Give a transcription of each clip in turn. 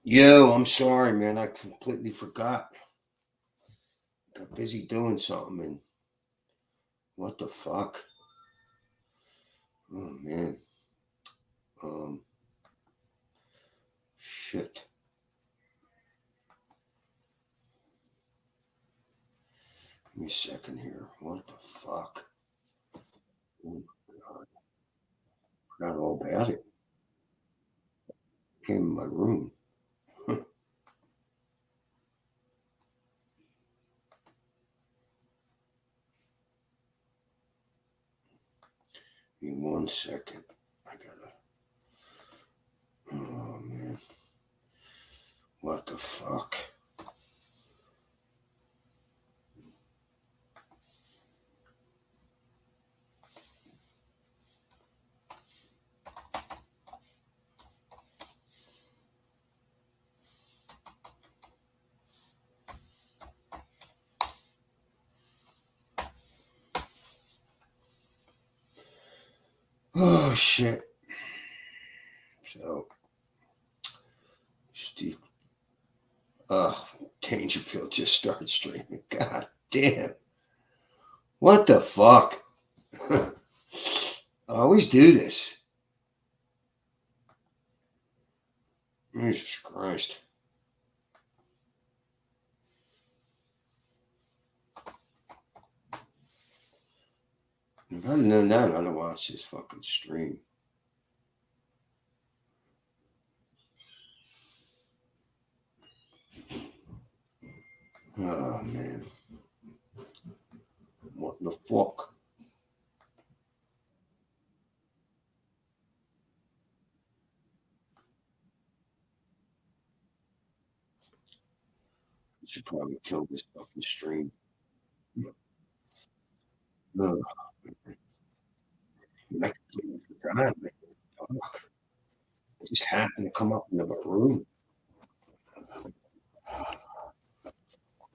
Yo, I'm sorry, man. I completely forgot. Got busy doing something and what the fuck? Oh man. Um shit. Give me a second here. What the fuck? Oh my god. Forgot all about it. Came in my room. Give me 1 second. I gotta oh man. What the fuck? Oh shit. So Steve Dangerfield just started streaming. God damn. What the fuck? I always do this. Jesus Christ. If I'd known that, I'd have watched this fucking stream. Oh, man. What the fuck? I should probably kill this fucking stream. Ugh, I completely forgot, man. Fuck. It just happened to come up into my room.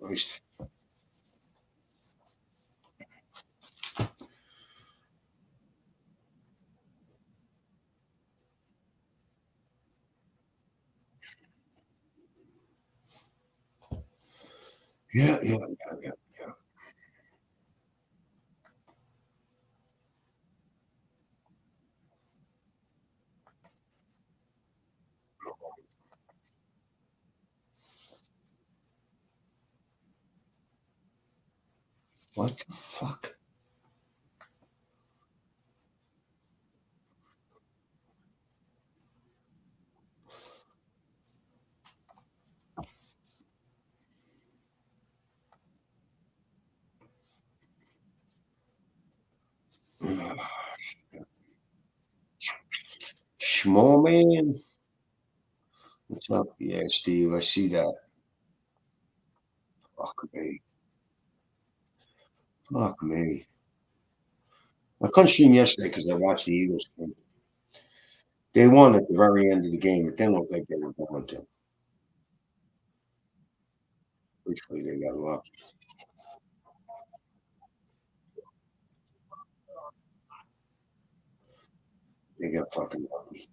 Christ. Yeah. What the fuck? Ugh. Small man. What's up? Yeah, Steve, I see that. Fuck me. Fuck me. I couldn't stream yesterday because I watched the Eagles game. They won at the very end of the game. It didn't look like they were going to. Basically, they got lucky. They got fucking lucky.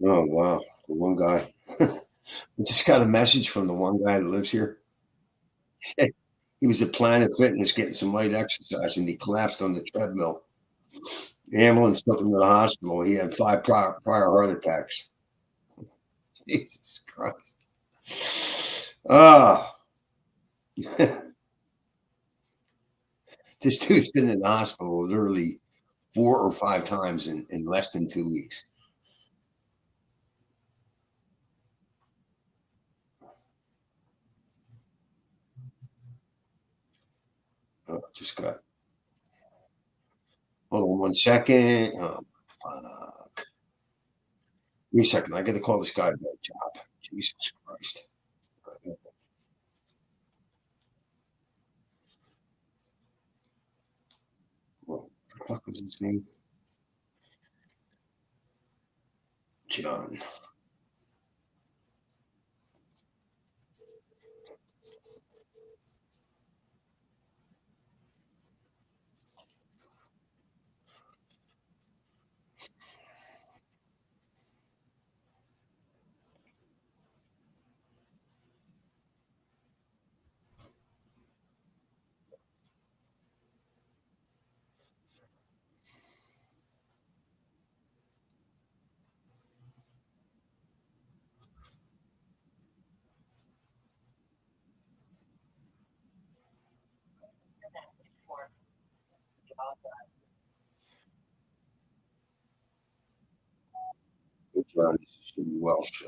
Oh wow, the one guy. I just got a message from the one guy that lives here. He was at Planet Fitness getting some light exercise, and he collapsed on the treadmill. The ambulance took him to the hospital. He had five prior heart attacks. Jesus Christ! Ah, this dude's been in the hospital literally 4 or 5 times in less than 2 weeks. Just got hold on 1 second. Fuck. Wait a second. I got to call this guy about a job. Jesus Christ. What the fuck was his name? John. Hey, John, this is Jimmy Welsh.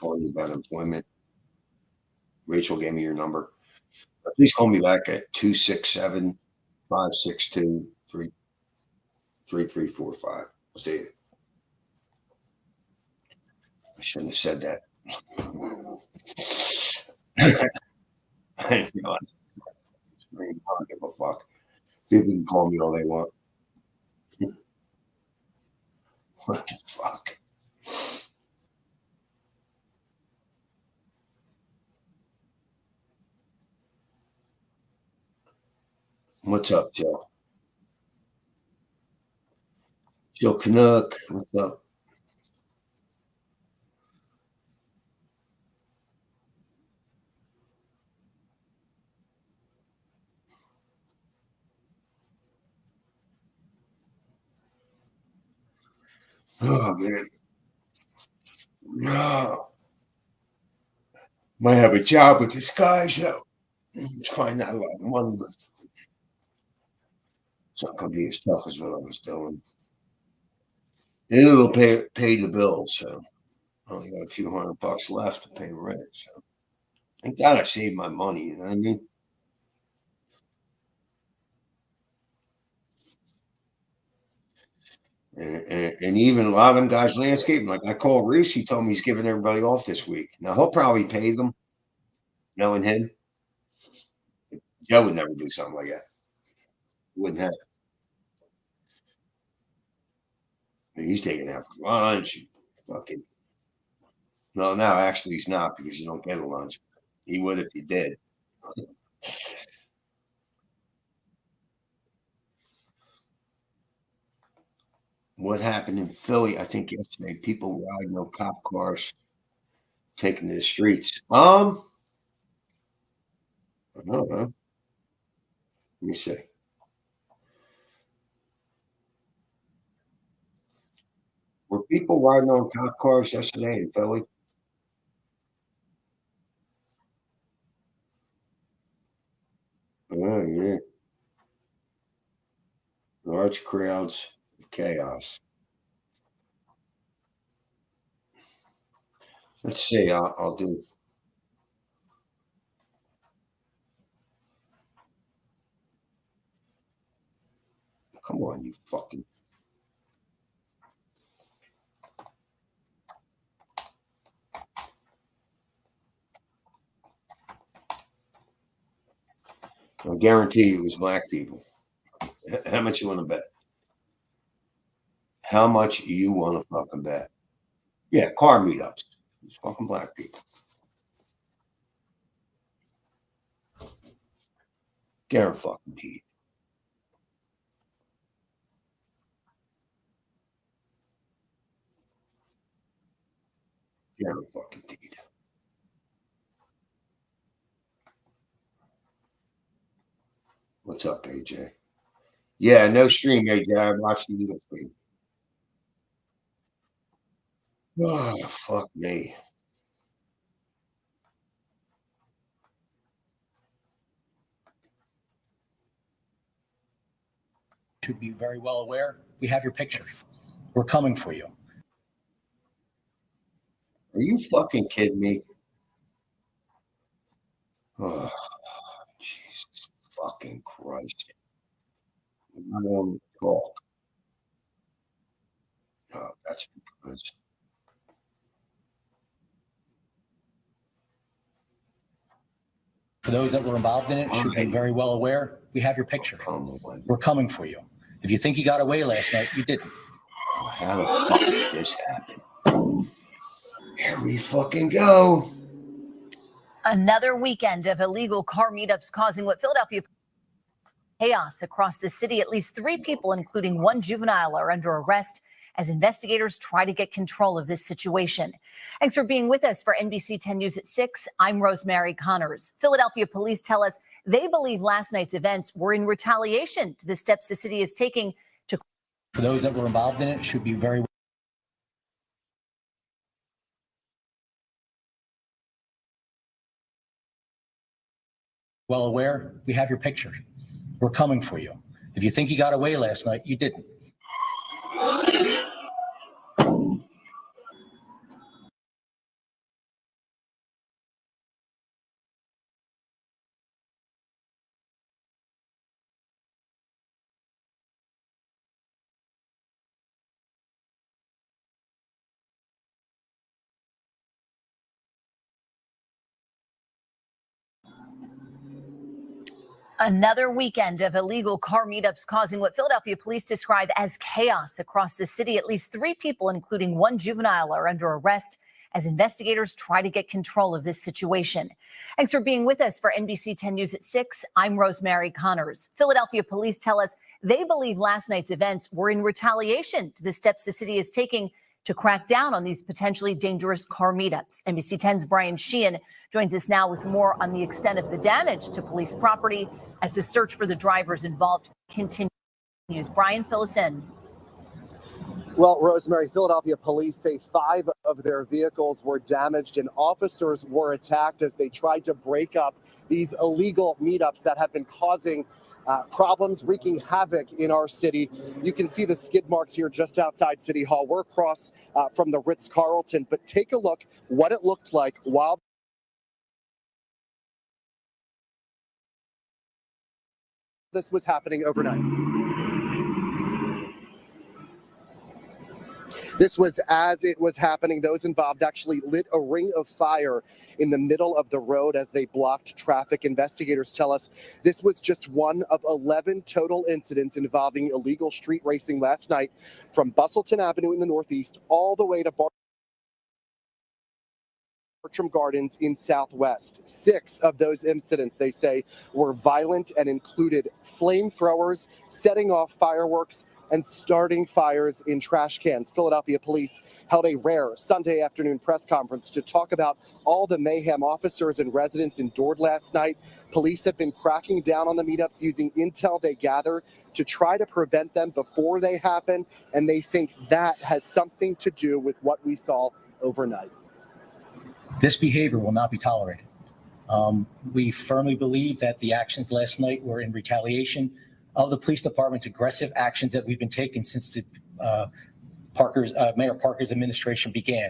Calling you about employment. Rachel gave me your number. Please call me back at 267-562-3345. I'll see you. I shouldn't have said that. I don't give a fuck. People can call me all they want. What the fuck? What's up, Joe? Joe Canuck. What's up? Oh, man. No. Might have a job with this guy, so it's probably not a lot of money, but it's not going to be as tough as what I was doing. And it'll pay the bills, so I only got a few $100 left to pay rent. So thank God I saved my money. You know what I mean? And even a lot of them guys landscaping. Like I called Reese, he told me he's giving everybody off this week. Now he'll probably pay them, knowing him. Joe would never do something like that. Wouldn't have. He's taking out for lunch. Fucking no, no, actually he's not because you don't get a lunch. He would if you did. What happened in Philly? I think yesterday, people riding on cop cars, taking to the streets. I don't know. Let me see. Were people riding on cop cars yesterday in Philly? Oh yeah, large crowds, chaos. Let's see. I'll do. Come on, you fucking. I guarantee you it was black people. How much you want to bet? How much you want to fucking bet? Yeah, car meetups. It's fucking black people. Guarantee fucking. Guarantee fucking. What's up, AJ? Yeah, no stream, AJ. I watched the Eagles game. Oh, fuck me. To be very well aware, we have your picture. We're coming for you. Are you fucking kidding me? Oh, Jesus fucking Christ. I don't talk. That's because For those that were involved in it, should be Why? very well aware. We have your picture. Come on. We're coming for you. If you think you got away last night, you didn't. How the fuck did this happen? Here we fucking go. Another weekend of illegal car meetups causing what Philadelphia chaos across the city. At least 3 people, including 1 juvenile, are under arrest as investigators try to get control of this situation. Thanks for being with us for NBC 10 News at 6. I'm Rosemary Connors. Philadelphia police tell us they believe last night's events were in retaliation to the steps the city is taking to. For those that were involved in it, should be very well aware. We have your picture. We're coming for you. If you think you got away last night, you didn't. Another weekend of illegal car meetups causing what Philadelphia police describe as chaos across the city. At least 3 people, including 1 juvenile, are under arrest as investigators try to get control of this situation. Thanks for being with us for NBC 10 News at 6. I'm Rosemary Connors. Philadelphia police tell us they believe last night's events were in retaliation to the steps the city is taking to crack down on these potentially dangerous car meetups. NBC 10's Brian Sheehan joins us now with more on the extent of the damage to police property as the search for the drivers involved continues. Brian, fill us in. Well, Rosemary, Philadelphia police say 5 of their vehicles were damaged and officers were attacked as they tried to break up these illegal meetups that have been causing problems, wreaking havoc in our city. You can see the skid marks here just outside City Hall. We're across from the Ritz-Carlton, but take a look what it looked like while this was happening overnight. This was as it was happening. Those involved actually lit a ring of fire in the middle of the road as they blocked traffic. Investigators tell us this was just one of 11 total incidents involving illegal street racing last night from Bustleton Avenue in the Northeast all the way to Bartram Gardens in Southwest. 6 of those incidents, they say, were violent and included flamethrowers, setting off fireworks, and starting fires in trash cans. Philadelphia police held a rare Sunday afternoon press conference to talk about all the mayhem officers and residents endured last night. Police have been cracking down on the meetups using intel they gather to try to prevent them before they happen, and they think that has something to do with what we saw overnight. This behavior will not be tolerated. We firmly believe that the actions last night were in retaliation of the police department's aggressive actions that we've been taking since the Mayor Parker's administration began.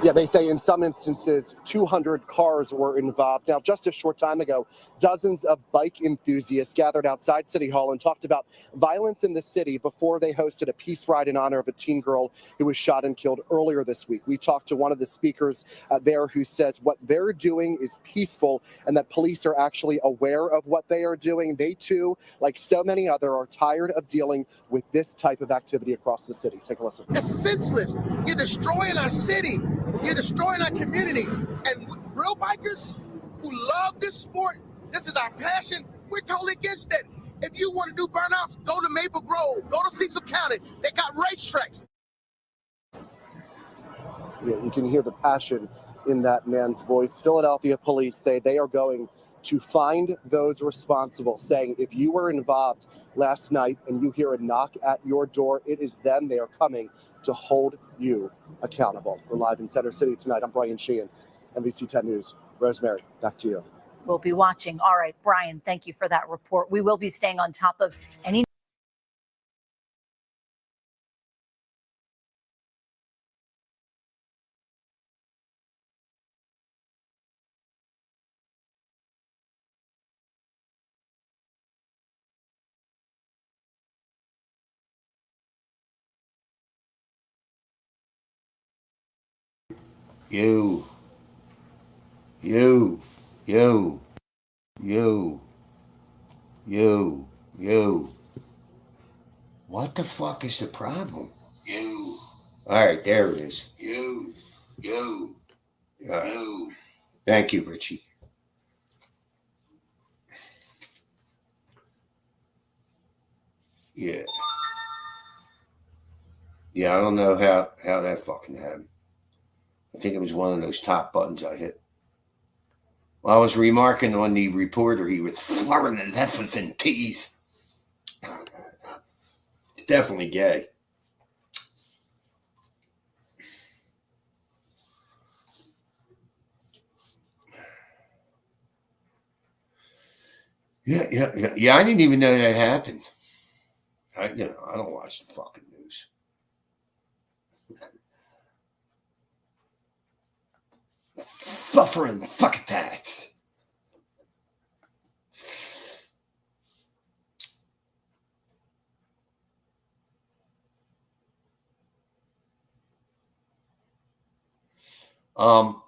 Yeah, they say in some instances, 200 cars were involved. Now, just a short time ago, dozens of bike enthusiasts gathered outside City Hall and talked about violence in the city before they hosted a peace ride in honor of a teen girl who was shot and killed earlier this week. We talked to one of the speakers there who says what they're doing is peaceful and that police are actually aware of what they are doing. They too, like so many other, are tired of dealing with this type of activity across the city. Take a listen. It's senseless. You're destroying our city. You're destroying our community. And real bikers who love this sport, this is our passion, we're totally against that. If you want to do burnouts, go to Maple Grove, go to Cecil County. They got racetracks. Yeah, you can hear the passion in that man's voice. Philadelphia police say they are going to find those responsible, saying if you were involved last night and you hear a knock at your door, it is them. They are coming to hold you accountable. We're live in Center City tonight. I'm Brian Sheehan, NBC 10 News. Rosemary, back to you. We'll be watching. All right, Brian, thank you for that report. We will be staying on top of any You, you, you, you, you. What the fuck is the problem? You. All right, there it is. You. You. Thank you, Richie. Yeah. Yeah, I don't know how that fucking happened. I think it was one of those top buttons I hit. Well, I was remarking on the reporter. He was flirting his F's and T's. It's definitely gay. Yeah. I didn't even know that happened. I don't watch the fucking news. Suffering fuck that. Um,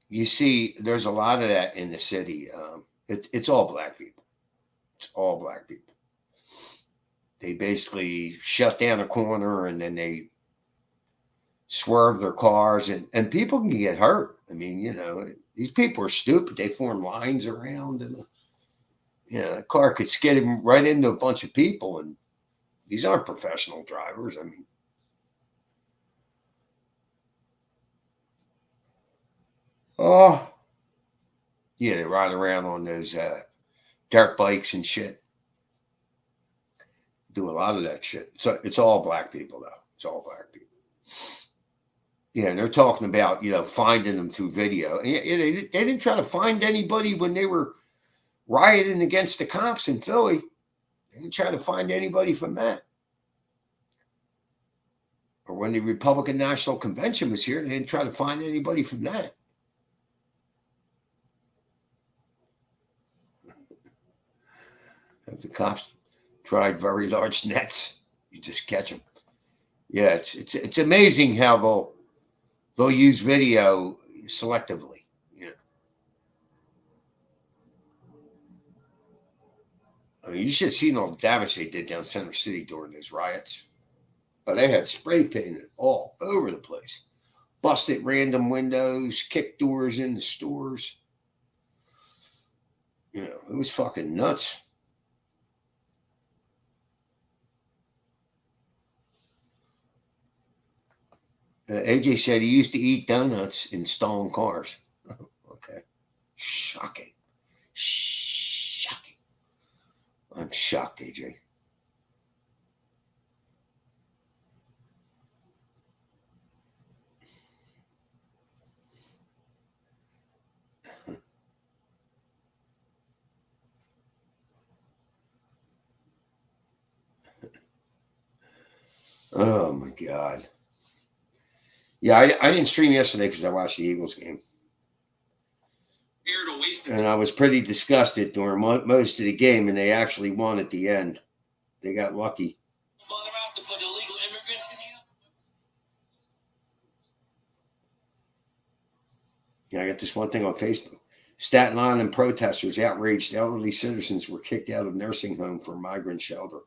you see, there's a lot of that in the city. It's all black people. It's all black people. They basically shut down a corner and then they swerve their cars and people can get hurt. I mean, these people are stupid. They form lines around and a car could skid them right into a bunch of people. And these aren't professional drivers. I mean, oh, yeah, they ride around on those dirt bikes and shit. Do a lot of that shit. So it's all black people, though. It's all black people. Yeah, and they're talking about, finding them through video. They didn't try to find anybody when they were rioting against the cops in Philly. They didn't try to find anybody from that. Or when the Republican National Convention was here, they didn't try to find anybody from that. If the cops tried very large nets, you just catch them. Yeah, it's amazing how they'll use video selectively. Yeah, I mean, you should have seen all the damage they did down Center City during those riots. But they had spray painted all over the place, busted random windows, kicked doors in the stores. It was fucking nuts. AJ said he used to eat donuts in stolen cars. Okay. Shocking. Shocking. I'm shocked, AJ. Oh, my God. Yeah, I didn't stream yesterday because I watched the Eagles game. And I was pretty disgusted during most of the game, and they actually won at the end. They got lucky. Mother out to put illegal immigrants in here? Yeah, I got this one thing on Facebook. Staten Island protesters outraged elderly citizens were kicked out of nursing home for migrant shelter.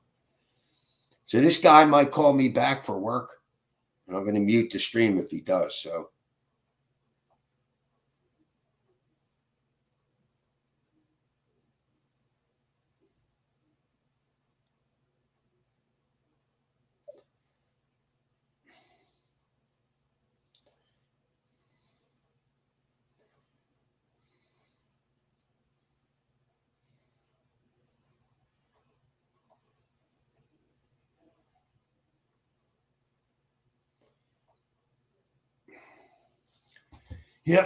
So this guy might call me back for work, and I'm going to mute the stream if he does. So. Yeah.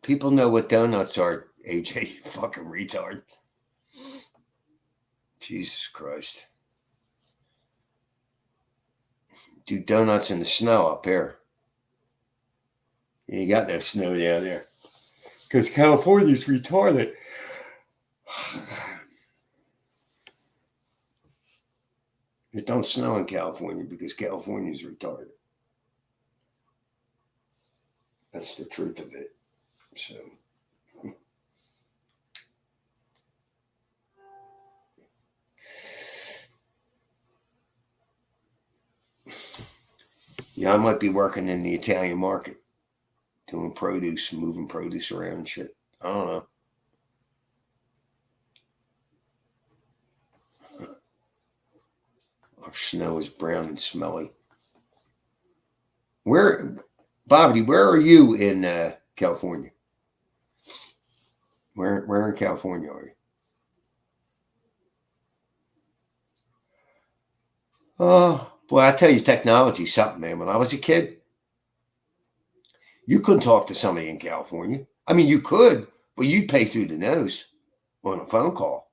People know what donuts are, AJ. Fucking retard. Jesus Christ. Do donuts in the snow up here. You got no snow down there. Because California's retarded. It don't snow in California because California's retarded. That's the truth of it. So. Yeah, I might be working in the Italian market, doing produce, moving produce around and shit. I don't know. Our snow is brown and smelly. Where, Bobby? Where are you in California? Where in California are you? Oh, boy, I tell you, technology's something, man. When I was a kid, you couldn't talk to somebody in California. I mean, you could, but you'd pay through the nose on a phone call.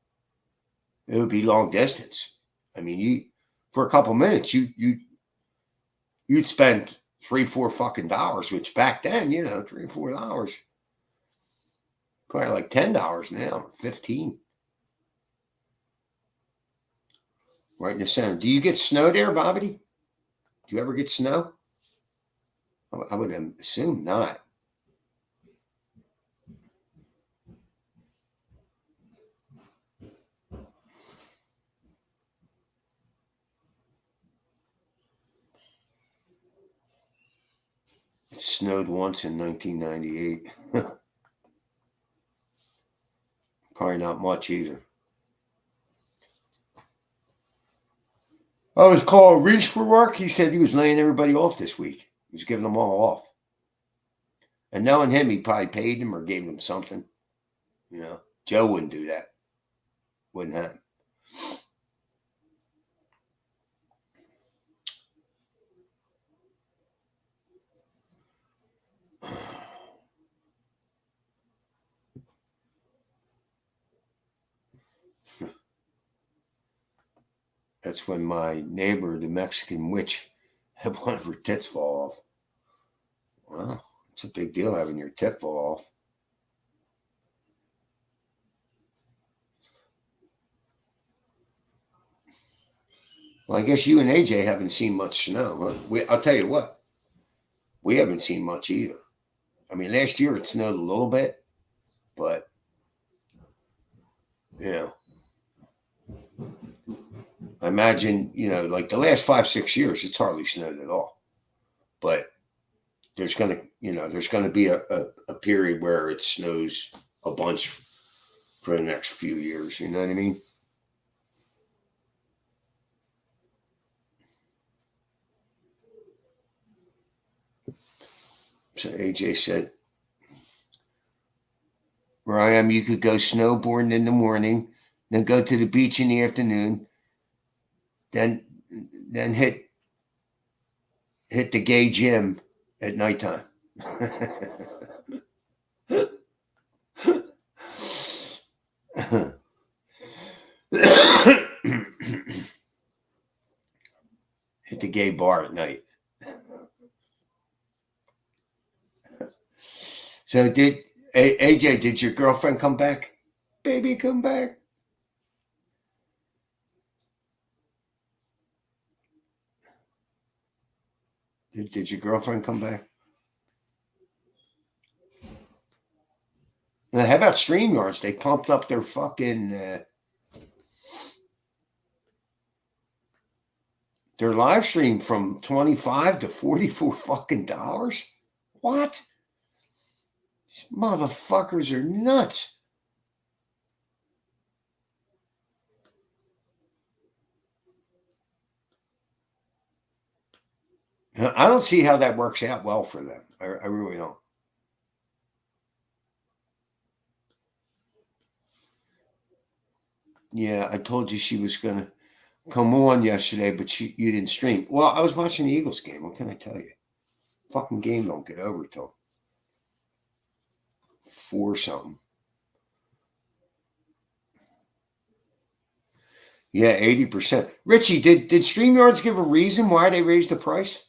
It would be long distance. I mean, you for a couple minutes, you'd spend $3, $4 fucking, which back then, $3 or $4, probably like $10 now, 15. Right in the center. Do you get snow there, Bobby? Do you ever get snow? I would assume not. It snowed once in 1998. Probably not much either. I was calling Reach for work. He said he was laying everybody off this week. He was giving them all off. And knowing him, he probably paid them or gave them something. Joe wouldn't do that. Wouldn't happen. That's when my neighbor, the Mexican witch, had one of her tits fall off. Wow, it's a big deal having your tit fall off. Well, I guess you and AJ haven't seen much snow. Huh? I'll tell you what, we haven't seen much either. I mean, last year it snowed a little bit, but I imagine, like the last 5, 6 years, it's hardly snowed at all. But there's gonna be a period where it snows a bunch for the next few years. You know what I mean? So AJ said, where I am, you could go snowboarding in the morning, then go to the beach in the afternoon, then hit the gay gym at nighttime. Hit the gay bar at night. So AJ, did your girlfriend come back? Baby, come back. Did your girlfriend come back? Now, how about StreamYards? They pumped up their fucking their live stream from $25 to $44 fucking dollars. What? These motherfuckers are nuts. I don't see how that works out well for them. I really don't. Yeah, I told you she was gonna come on yesterday, but you didn't stream. Well, I was watching the Eagles game. What can I tell you? Fucking game don't get over till 4 something. Yeah, 80%. Richie, did StreamYards give a reason why they raised the price?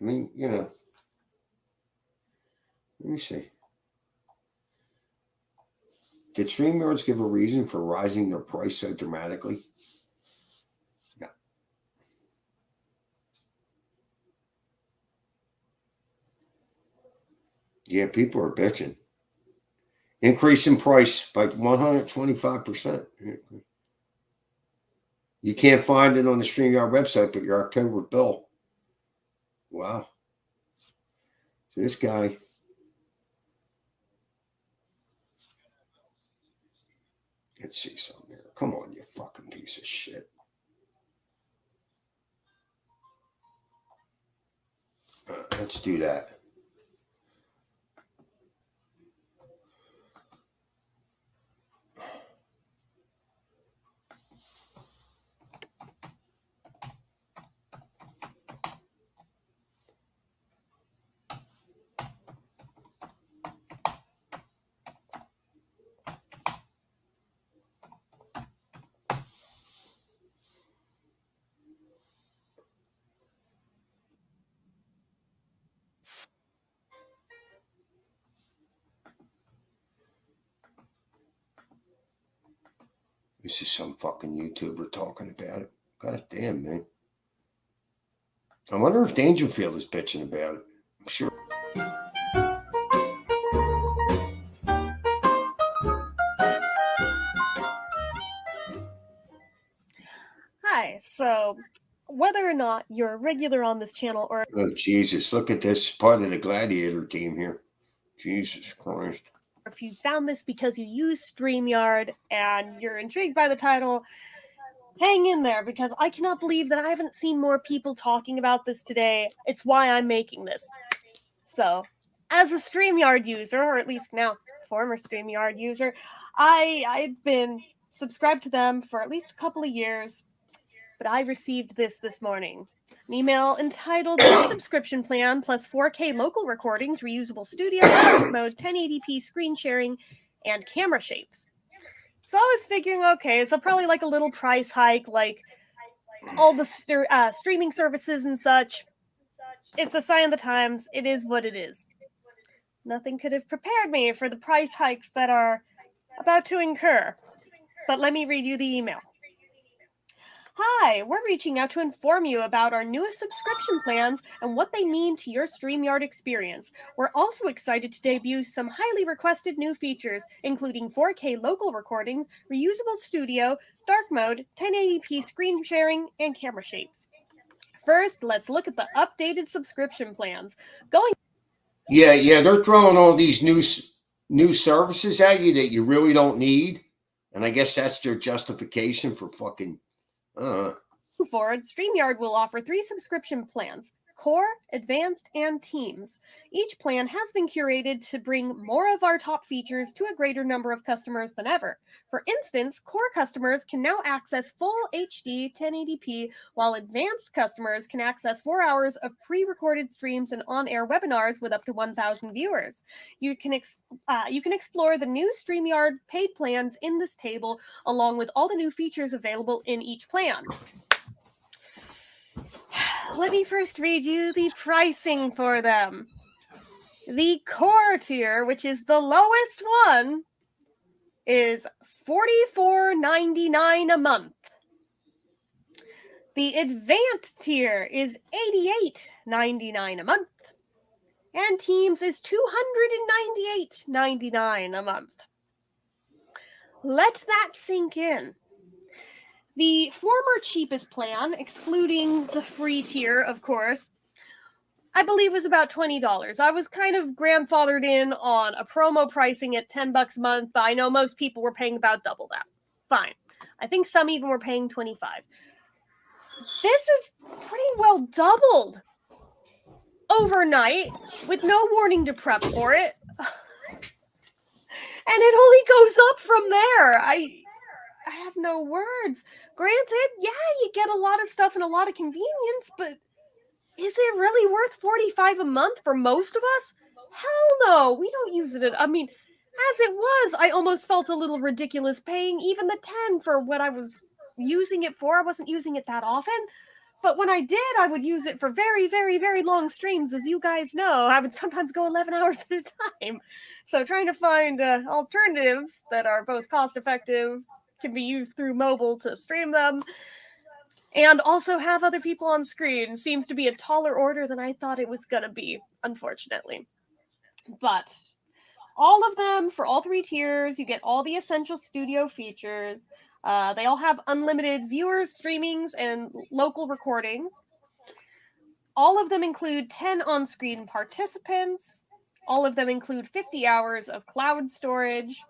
I mean, let me see. Did StreamYards give a reason for rising their price so dramatically? No. Yeah, people are bitching. Increase in price by 125%. You can't find it on the StreamYard website, but your October bill. Wow. So this guy. Let's see something here. Come on, you fucking piece of shit. Let's do that. This is some fucking YouTuber talking about it. God damn, man. I wonder if Dangerfield is bitching about it. I'm sure. Hi, so whether or not you're a regular on this channel or Oh, Jesus. Look at this. Part of the Gladiator team here. Jesus Christ. if you found this because you use StreamYard and you're intrigued by the title, hang in there because I cannot believe that I haven't seen more people talking about this today. It's why I'm making this. So, as a StreamYard user, or at least now former StreamYard user, I've been subscribed to them for at least a couple of years, but I received this morning. An email entitled New Subscription Plan plus 4K local recordings, reusable studio, dark mode, 1080p screen sharing, and camera shapes. So I was figuring, okay, so probably like a little price hike, like all the streaming services and such. It's a sign of the times. It is what it is. Nothing could have prepared me for the price hikes that are about to incur. But let me read you the email. Hi, we're reaching out to inform you about our newest subscription plans and what they mean to your StreamYard experience. We're also excited to debut some highly requested new features, including 4K local recordings, reusable studio, dark mode, 1080p screen sharing, and camera shapes. First, let's look at the updated subscription plans. Yeah, they're throwing all these new services at you that you really don't need. And I guess that's their justification for fucking Forward, StreamYard will offer 3 subscription plans: Core, Advanced, and Teams. Each plan has been curated to bring more of our top features to a greater number of customers than ever. For instance, Core customers can now access full HD 1080p, while Advanced customers can access 4 hours of pre-recorded streams and on-air webinars with up to 1,000 viewers. You can explore the new StreamYard paid plans in this table, along with all the new features available in each plan. Let me first read you the pricing for them. The Core tier, which is the lowest one, is $44.99 a month. The Advanced tier is $88.99 a month. And Teams is $298.99 a month. Let that sink in. The former cheapest plan, excluding the free tier, of course, I believe was about $20. I was kind of grandfathered in on a promo pricing at $10 a month, but I know most people were paying about double that. Fine. I think some even were paying $25. This is pretty well doubled overnight with no warning to prep for it. And it only goes up from there. I have no words. Granted, yeah, you get a lot of stuff and a lot of convenience, but is it really worth $45 a month for most of us? Hell no, we don't use it. I mean, as it was, I almost felt a little ridiculous paying even the $10 for what I was using it for. I wasn't using it that often. But when I did, I would use it for very, very, very long streams. As you guys know, I would sometimes go 11 hours at a time. So trying to find alternatives that are both cost effective, can be used through mobile to stream them, and also have other people on screen seems to be a taller order than I thought it was going to be, unfortunately. But all of them, for all 3 tiers, you get all the essential studio features. They all have unlimited viewers, streamings, and local recordings. All of them include 10 on-screen participants. All of them include 50 hours of cloud storage.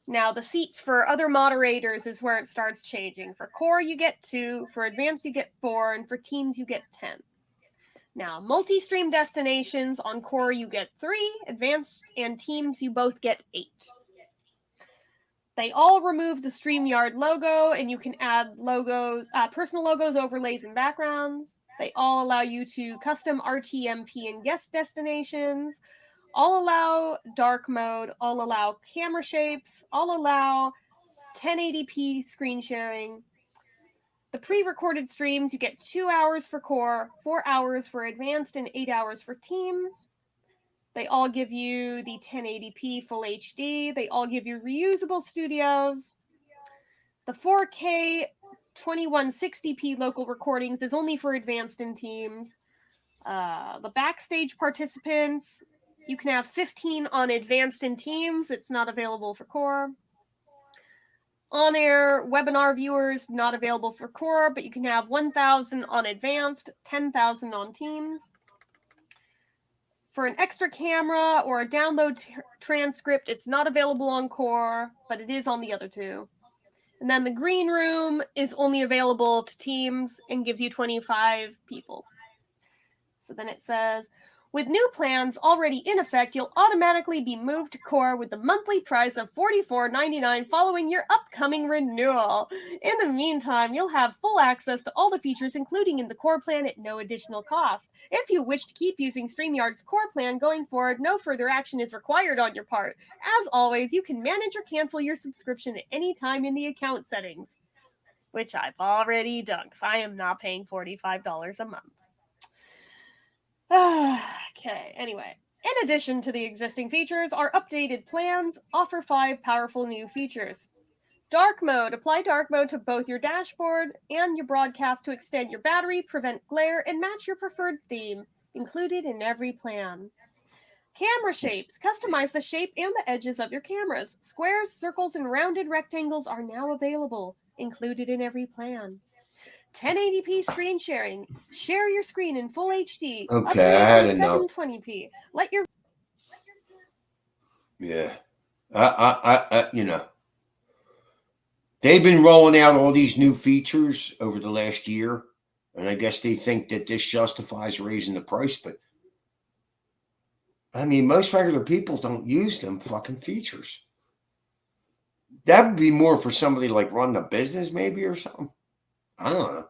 Now, the seats for other moderators is where it starts changing. For core, you get 2. For advanced, you get 4. And for teams, you get 10. Now, multi-stream destinations on core, you get 3. Advanced and teams, you both get 8. They all remove the StreamYard logo, and you can add logos, personal logos, overlays, and backgrounds. They all allow you to custom RTMP and guest destinations. All allow dark mode. All allow camera shapes. All allow 1080p screen sharing. The pre-recorded streams, you get 2 hours for core, 4 hours for advanced, and 8 hours for teams. They all give you the 1080p full HD. They all give you reusable studios. The 4K 2160p local recordings is only for advanced and teams. The backstage participants, you can have 15 on advanced and teams. It's not available for core. On-air webinar viewers, not available for core, but you can have 1,000 on advanced, 10,000 on teams. For an extra camera or a download transcript, it's not available on core, but it is on the other 2. And then the green room is only available to teams and gives you 25 people. So then it says, with new plans already in effect, you'll automatically be moved to core with the monthly price of $44.99 following your upcoming renewal. In the meantime, you'll have full access to all the features, including in the core plan, at no additional cost. If you wish to keep using StreamYard's core plan going forward, no further action is required on your part. As always, you can manage or cancel your subscription at any time in the account settings, which I've already done because I am not paying $45 a month. Okay, anyway. In addition to the existing features, our updated plans offer 5 powerful new features. Dark mode. Apply dark mode to both your dashboard and your broadcast to extend your battery, prevent glare, and match your preferred theme. Included in every plan. Camera shapes. Customize the shape and the edges of your cameras. Squares, circles, and rounded rectangles are now available. Included in every plan. 1080p screen sharing. Share your screen in full HD. Okay, I had enough. 720p. Let your Yeah. They've been rolling out all these new features over the last year, and I guess they think that this justifies raising the price, but I mean, most regular people don't use them fucking features. That would be more for somebody like running a business, maybe, or something. I don't know.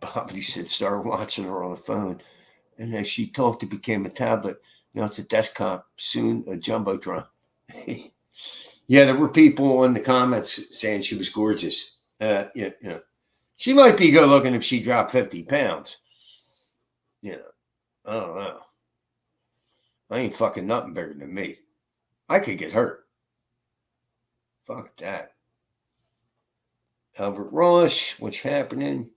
Bobby said, start watching her on the phone. And as she talked, it became a tablet. Now it's a desktop, soon a jumbotron. Yeah, there were people in the comments saying she was gorgeous. She might be good looking if she dropped 50 pounds. I don't know. I ain't fucking nothing bigger than me. I could get hurt. Fuck that. Albert Rush, what's happening?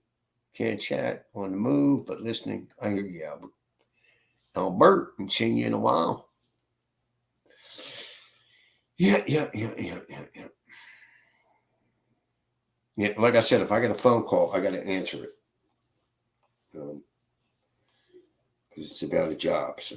Can't chat, on the move, but listening. I hear you, Albert. Albert, haven't seen you in a while. Yeah. Yeah, like I said, if I get a phone call, I got to answer it. Because it's about a job, so.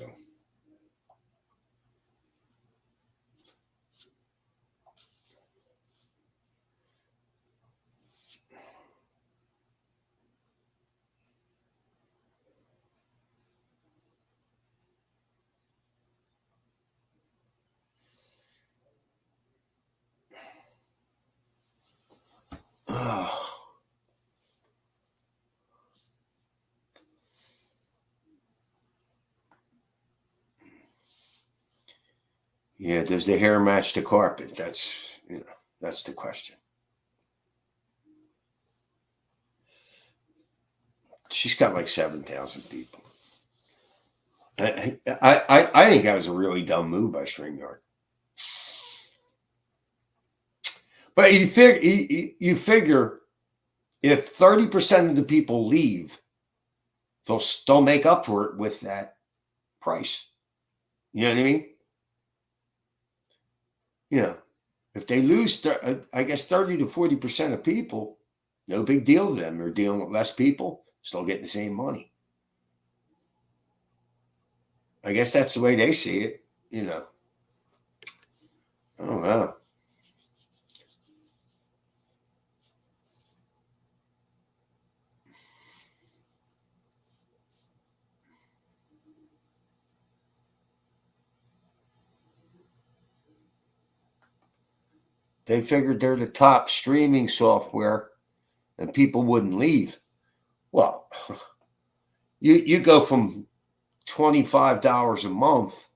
Yeah, does the hair match the carpet? That's the question. She's got like 7,000 people. I think that was a really dumb move by StreamYard. But you figure if 30% of the people leave, they'll make up for it with that price. You know what I mean? If they lose, I guess 30 to 40% of people, no big deal to them. They're dealing with less people, still getting the same money. I guess that's the way they see it. I don't know. They figured they're the top streaming software and people wouldn't leave. Well, you go from $25 a month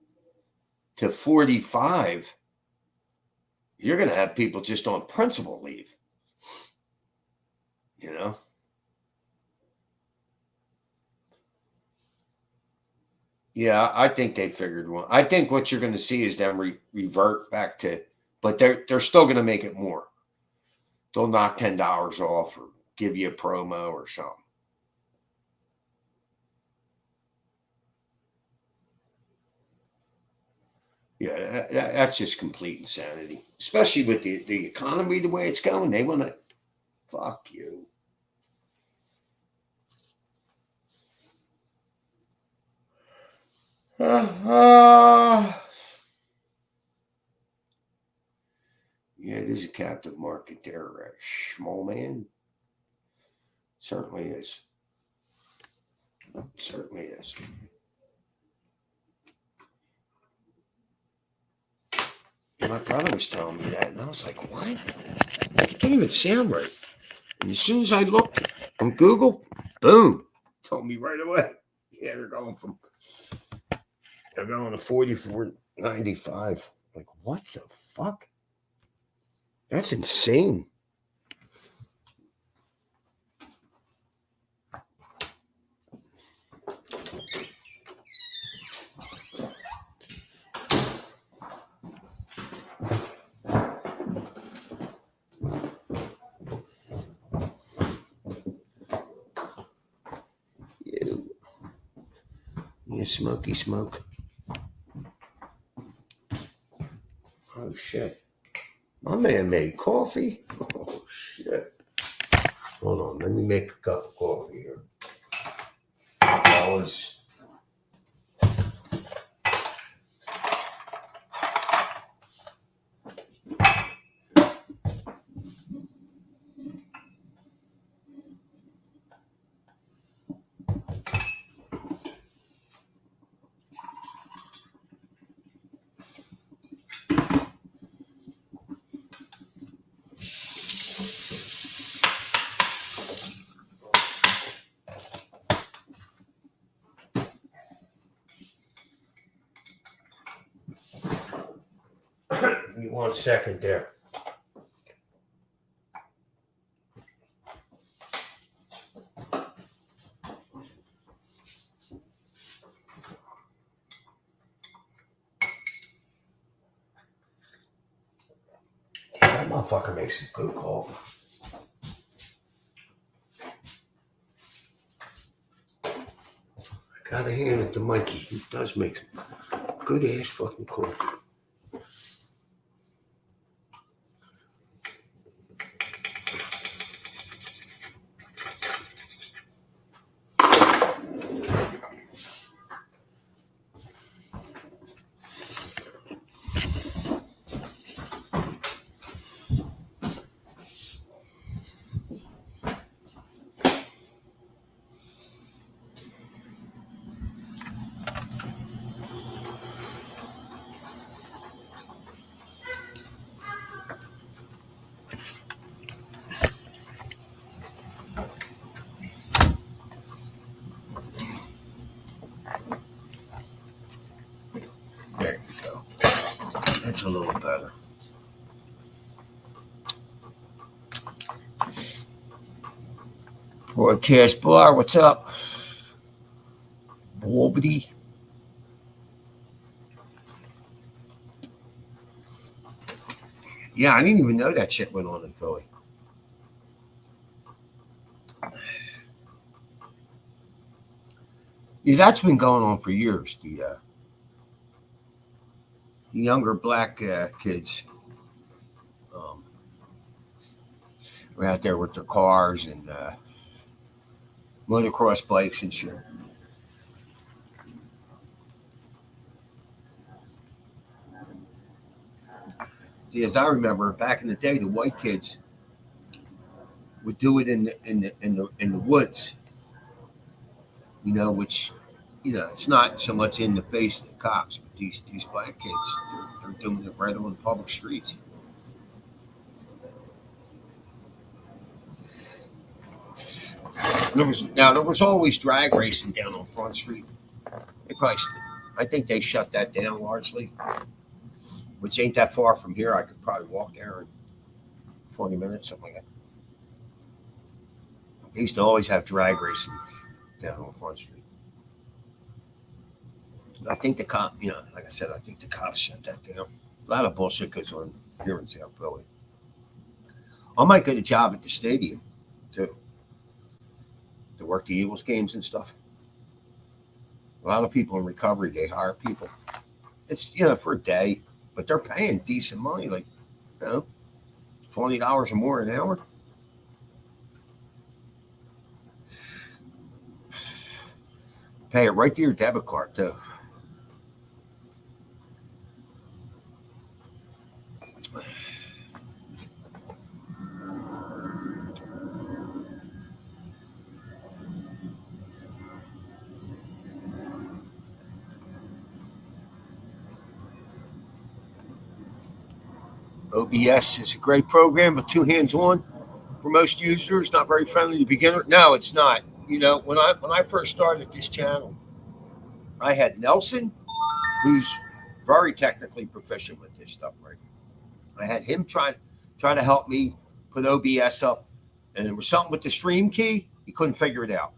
to $45, you're going to have people just on principle leave. Yeah, I think they figured one. I think what you're going to see is them revert back to, but they're still going to make it more. They'll knock $10 off or give you a promo or something. Yeah, that's just complete insanity, especially with the economy the way it's going. They want to fuck you. Yeah, it is a captive market there, small man. Certainly is. Certainly is. My brother was telling me that, and I was like, what? It can't even sound right. And as soon as I looked on Google, boom, told me right away. Yeah, they're going to 44.95. Like, what the fuck? That's insane. You smoky smoke. Oh, shit. My man made coffee. Oh, shit. Hold on. Let me make a cup of coffee here. Fellas. Give me 1 second there. That motherfucker makes some good coffee. I gotta hand it to Mikey. He does make some good ass fucking coffee. That's a little better. Broadcast bar, what's up? Bobbity. Yeah, I didn't even know that shit went on in Philly. Yeah, that's been going on for years. The younger black kids were out there with their cars and motocross bikes and shit. See, as I remember back in the day, the white kids would do it in the woods, which it's not so much in the face of the cops, but these black kids, they're doing it right on the public streets. There was always drag racing down on Front Street. They probably, I think they shut that down largely, which ain't that far from here. I could probably walk there in 20 minutes, something like that. They used to always have drag racing down on Front Street. I think the cop, like I said, I think the cops shut that down. A lot of bullshit goes on here in South Philly. I might get a job at the stadium too, to work the Eagles games and stuff. A lot of people in recovery, they hire people. It's for a day, but they're paying decent money, like $20 or more an hour. Pay it right to your debit card too. OBS is a great program, but too hands-on for most users. Not very friendly to beginner. No, it's not. When I first started this channel, I had Nelson, who's very technically proficient with this stuff, right? I had him try to help me put OBS up, and there was something with the stream key. He couldn't figure it out.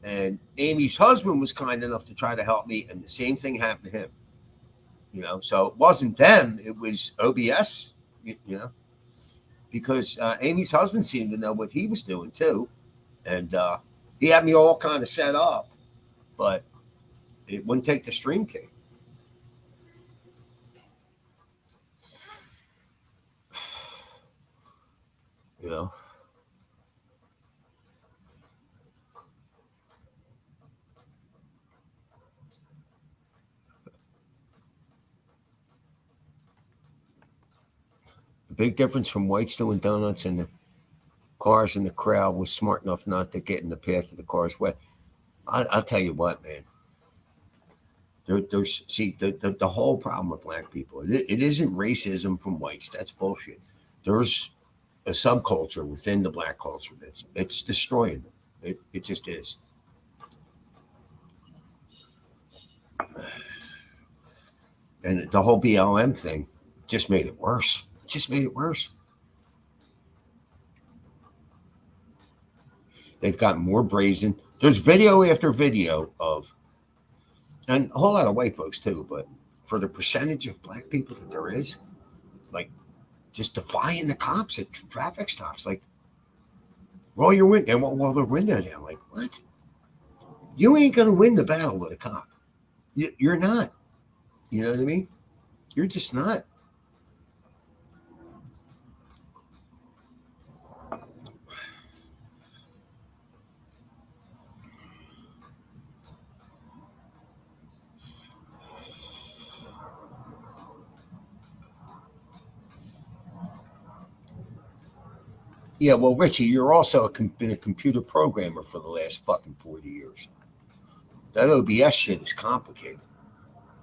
And Amy's husband was kind enough to try to help me, and the same thing happened to him. So it wasn't them; it was OBS. Because Amy's husband seemed to know what he was doing too, and he had me all kind of set up, but it wouldn't take the stream key. The big difference from whites doing donuts and the cars in the crowd was smart enough not to get in the path of the car's way. I'll tell you what, man. There's the whole problem with black people. It isn't racism from whites. That's bullshit. There's a subculture within the black culture it's destroying them. It just is. And the whole BLM thing just made it worse. They've gotten more brazen. There's video after video of, and a whole lot of white folks too, but for the percentage of black people that there is, like just defying the cops at traffic stops, like roll your window and roll their window down. Like, what? You ain't gonna win the battle with a cop. You're not. You know what I mean? You're just not. Yeah, well, Richie, you're also been a computer programmer for the last fucking 40 years. That OBS shit is complicated.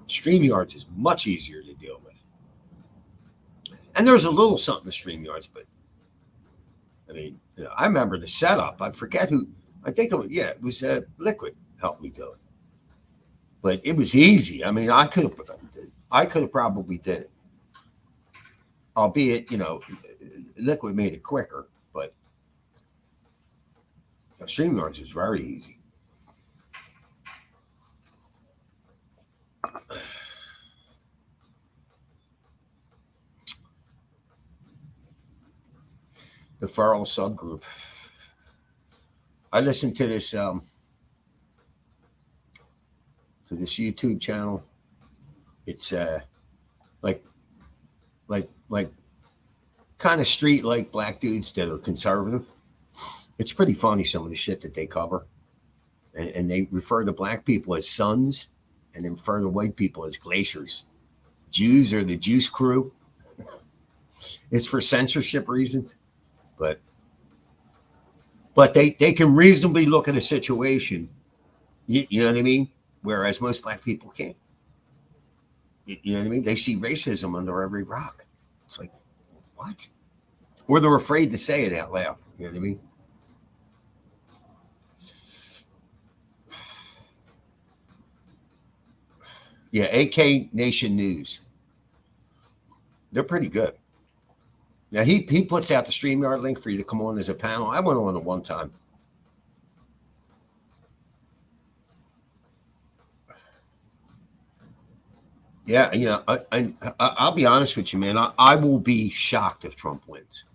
StreamYards is much easier to deal with. And there's a little something to StreamYards, but I mean, I remember the setup. I forget who. I think it was Liquid helped me do it. But it was easy. I mean, I could have probably did it. albeit, Liquid made it quicker, but StreamYards is very easy. The feral subgroup. I listened to this YouTube channel. It's like kind of street like black dudes that are conservative. It's pretty funny, some of the shit that they cover, and they refer to black people as sons, and then refer to white people as glaciers. Jews are the juice crew. It's for censorship reasons, but they can reasonably look at a situation. You know what I mean? Whereas most black people can't. You know what I mean? They see racism under every rock. It's like, what? Or they're afraid to say it out loud. You know what I mean? Yeah, AK Nation News. They're pretty good. Now, he puts out the StreamYard link for you to come on as a panel. I went on it one time. Yeah, I'll be honest with you, man. I will be shocked if Trump wins.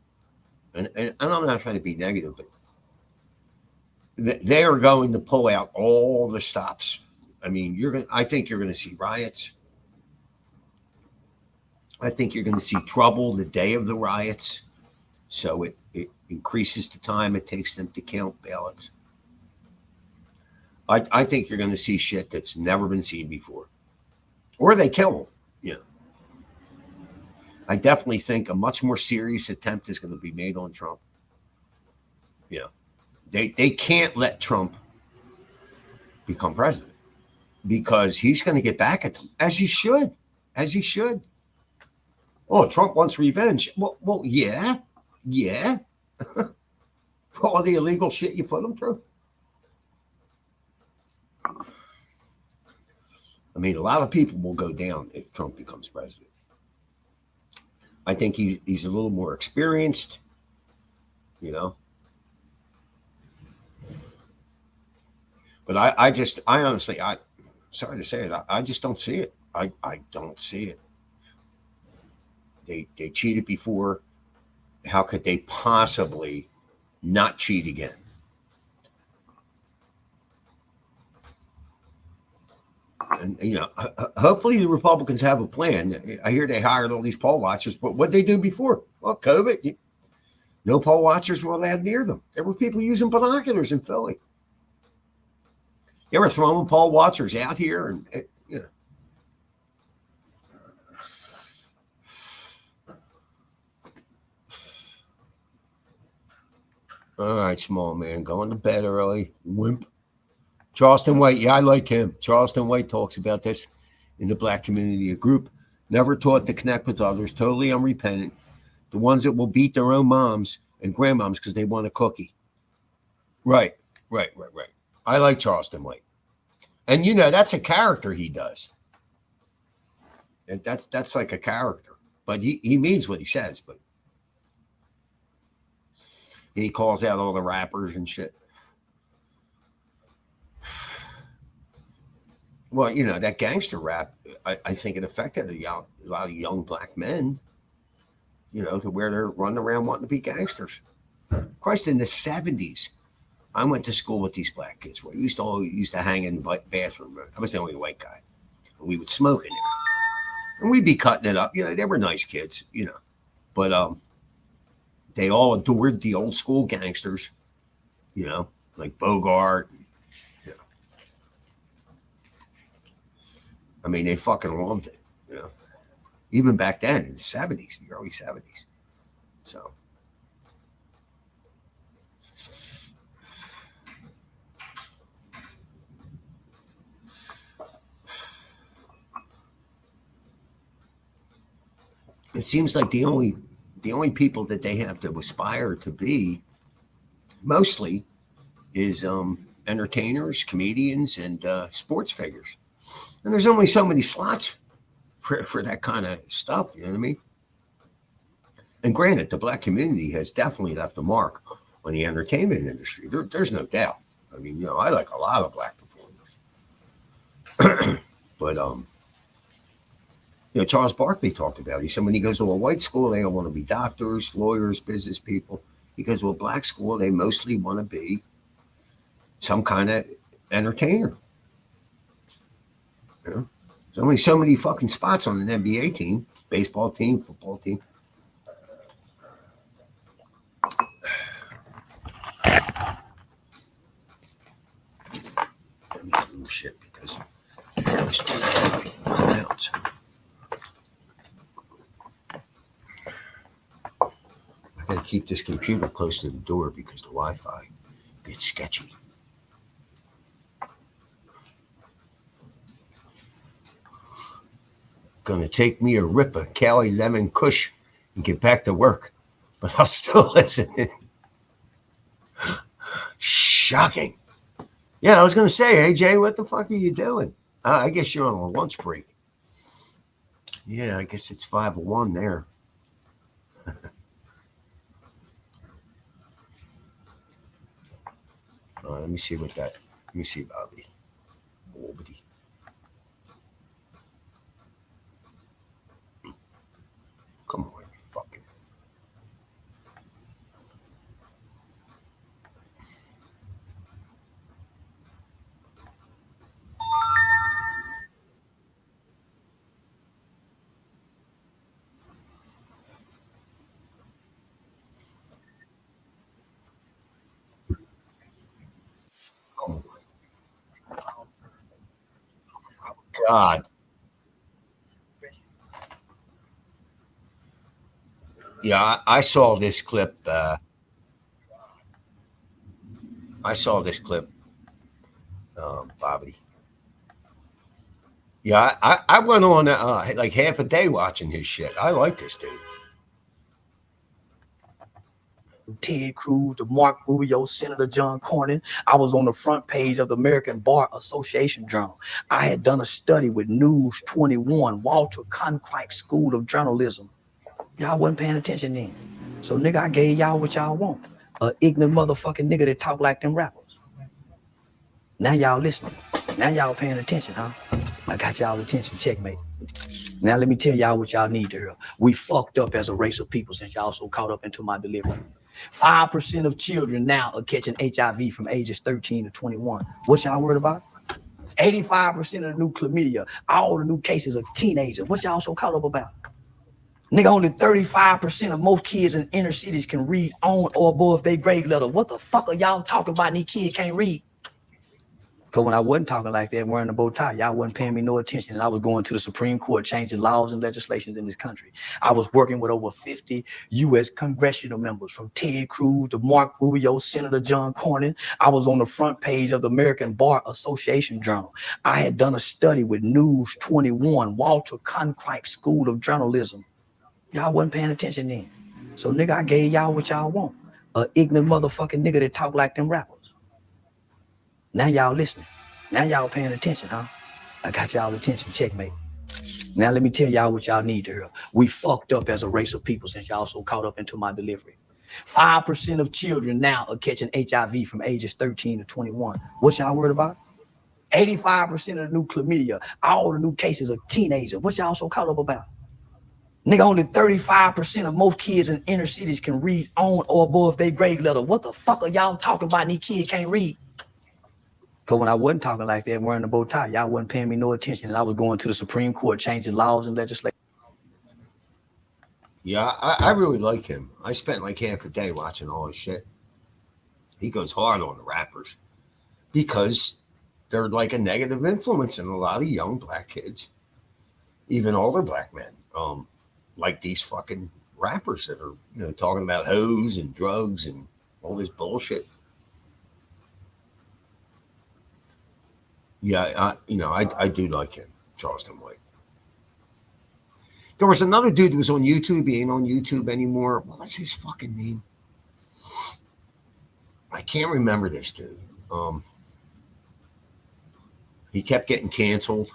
And I'm not trying to be negative, but they are going to pull out all the stops. I mean, I think you're going to see riots. I think you're going to see trouble the day of the riots. So it increases the time it takes them to count ballots. I think you're going to see shit that's never been seen before. Or they kill them. Yeah. I definitely think a much more serious attempt is going to be made on Trump. Yeah. They can't let Trump become president because he's going to get back at them, as he should. Oh, Trump wants revenge. Well, yeah. For all the illegal shit you put him through. I mean, a lot of people will go down if Trump becomes president. I think he's a little more experienced, But I honestly, sorry to say it, I just don't see it. I don't see it. They cheated before. How could they possibly not cheat again? And hopefully the Republicans have a plan. I hear they hired all these poll watchers, but what they do before? Well, COVID, no poll watchers were allowed near them. There were people using binoculars in Philly. They were throwing poll watchers out here, and All right, small man, going to bed early. Wimp. Charleston White, yeah, I like him. Charleston White talks about this in the black community. A group never taught to connect with others, totally unrepentant. The ones that will beat their own moms and grandmoms because they want a cookie. Right. I like Charleston White. And, that's a character he does. And that's like a character. But he means what he says. But he calls out all the rappers and shit. Well, that gangster rap, I think it affected a lot of young black men, to where they're running around wanting to be gangsters. Christ, in the 70s, I went to school with these black kids. We used to hang in the bathroom. I was the only white guy. And we would smoke in there. And we'd be cutting it up. They were nice kids, But they all adored the old school gangsters, like Bogart. I mean, they fucking loved it, even back then in the 70s, the early 70s. So. It seems like the only people that they have to aspire to be mostly is entertainers, comedians, and sports figures. And there's only so many slots for that kind of stuff. You know what I mean? And granted, the black community has definitely left a mark on the entertainment industry. There's no doubt. I mean, I like a lot of black performers, but Charles Barkley talked about it. He said when he goes to a white school, they all want to be doctors, lawyers, business people. He goes to a black school, they mostly want to be some kind of entertainer. There's only so many fucking spots on an NBA team, baseball team, football team. Let me move shit because it's too heavy. Clouds. I gotta keep this computer close to the door because the Wi-Fi gets sketchy. Gonna take me a rip of Cali Lemon Kush and get back to work, but I'll still listen. Shocking. Yeah, I was gonna say, hey Jay, what the fuck are you doing? I guess you're on a lunch break. Yeah, I guess it's 5:01 there. Let me see Bobby. Bobby. Come on, you fucking. Oh God. Yeah, I saw this clip. Bobby. Yeah, I went on like half a day watching his shit. I like this dude. Ted Cruz, to Mark Rubio, Senator John Cornyn. I was on the front page of the American Bar Association Journal. I had done a study with News 21, Walter Cronkite School of Journalism. Y'all wasn't paying attention then. So, nigga, I gave y'all what y'all want. A ignorant motherfucking nigga that talk like them rappers. Now y'all listening. Now y'all paying attention, huh? I got y'all attention. Checkmate. Now let me tell y'all what y'all need to hear. We fucked up as a race of people since y'all so caught up into my delivery. 5% of children now are catching HIV from ages 13 to 21. What y'all worried about? 85% of the new chlamydia, all the new cases of teenagers. What y'all so caught up about? Nigga, only 35% of most kids in inner cities can read on or above their grade level. What the fuck are y'all talking about? These kids can't read. Because when I wasn't talking like that, wearing a bow tie, y'all wasn't paying me no attention. And I was going to the Supreme Court, changing laws and legislations in this country. I was working with over 50 U.S. congressional members, from Ted Cruz to Mark Rubio, Senator John Cornyn. I was on the front page of the American Bar Association Journal. I had done a study with News 21, Walter Cronkite School of Journalism. Y'all wasn't paying attention then. So, nigga, I gave y'all what y'all want. A ignorant motherfucking nigga that talk like them rappers. Now y'all listening. Now y'all paying attention, huh? I got y'all attention. Checkmate. Now let me tell y'all what y'all need to hear. We fucked up as a race of people since y'all so caught up into my delivery. 5% of children now are catching HIV from ages 13 to 21. What y'all worried about? 85% of the new chlamydia, all the new cases of teenagers. What y'all so caught up about? Nigga, only 35% of most kids in inner cities can read on or above their grade level. What the fuck are y'all talking about? These kids can't read. Because when I wasn't talking like that, wearing a bow tie, y'all wasn't paying me no attention. And I was going to the Supreme Court, changing laws and legislation. Yeah, I really like him. I spent like half a day watching all his shit. He goes hard on the rappers because they're like a negative influence in a lot of young black kids, even older black men. Like these fucking rappers that are talking about hoes and drugs and all this bullshit. Yeah, I do like him, Charleston White. There was another dude who was on YouTube. He ain't on YouTube anymore. What was his fucking name? I can't remember this dude. He kept getting canceled,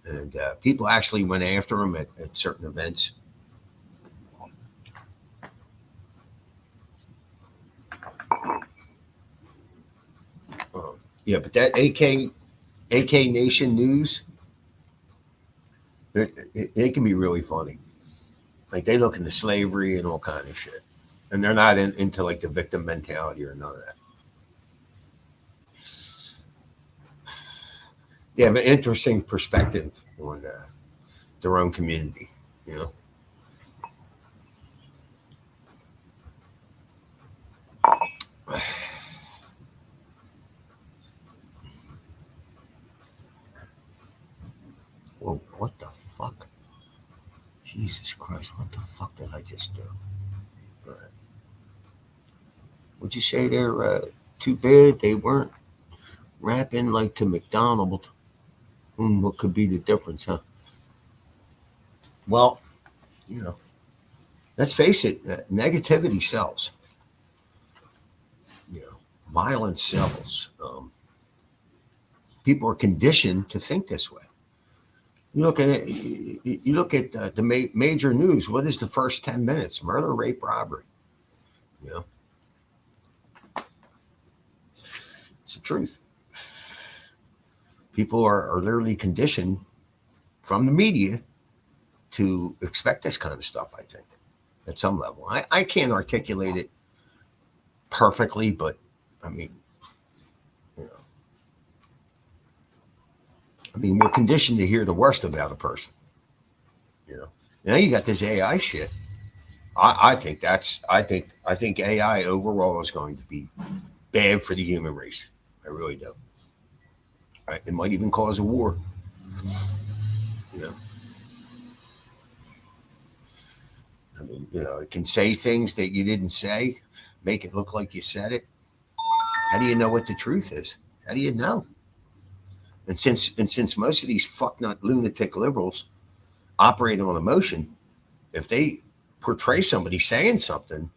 and people actually went after him at certain events. Yeah, but that AK Nation News, it can be really funny. Like they look into slavery and all kind of shit, and they're not into like the victim mentality or none of that. They have an interesting perspective on their own community, you know. Whoa, what the fuck? Jesus Christ, what the fuck did I just do? All right. Would you say they're too bad they weren't rapping like to McDonald? What could be the difference, huh? Well, you know, let's face it, negativity sells. You know, violence sells. People are conditioned to think this way. You look at it. You look at the major news. What is the first 10 minutes? Murder, rape, robbery. You know, it's the truth. People are literally conditioned from the media to expect this kind of stuff. I think at some level, I can't articulate it perfectly, but I mean, you know, we're conditioned to hear the worst about a person. You know, now you got this AI shit. I think I think AI overall is going to be bad for the human race. I really do. Right? It might even cause a war. You know, you know, it can say things that you didn't say, make it look like you said it. How do you know what the truth is? How do you know? And since most of these fucknut lunatic liberals operate on emotion, if they portray somebody saying something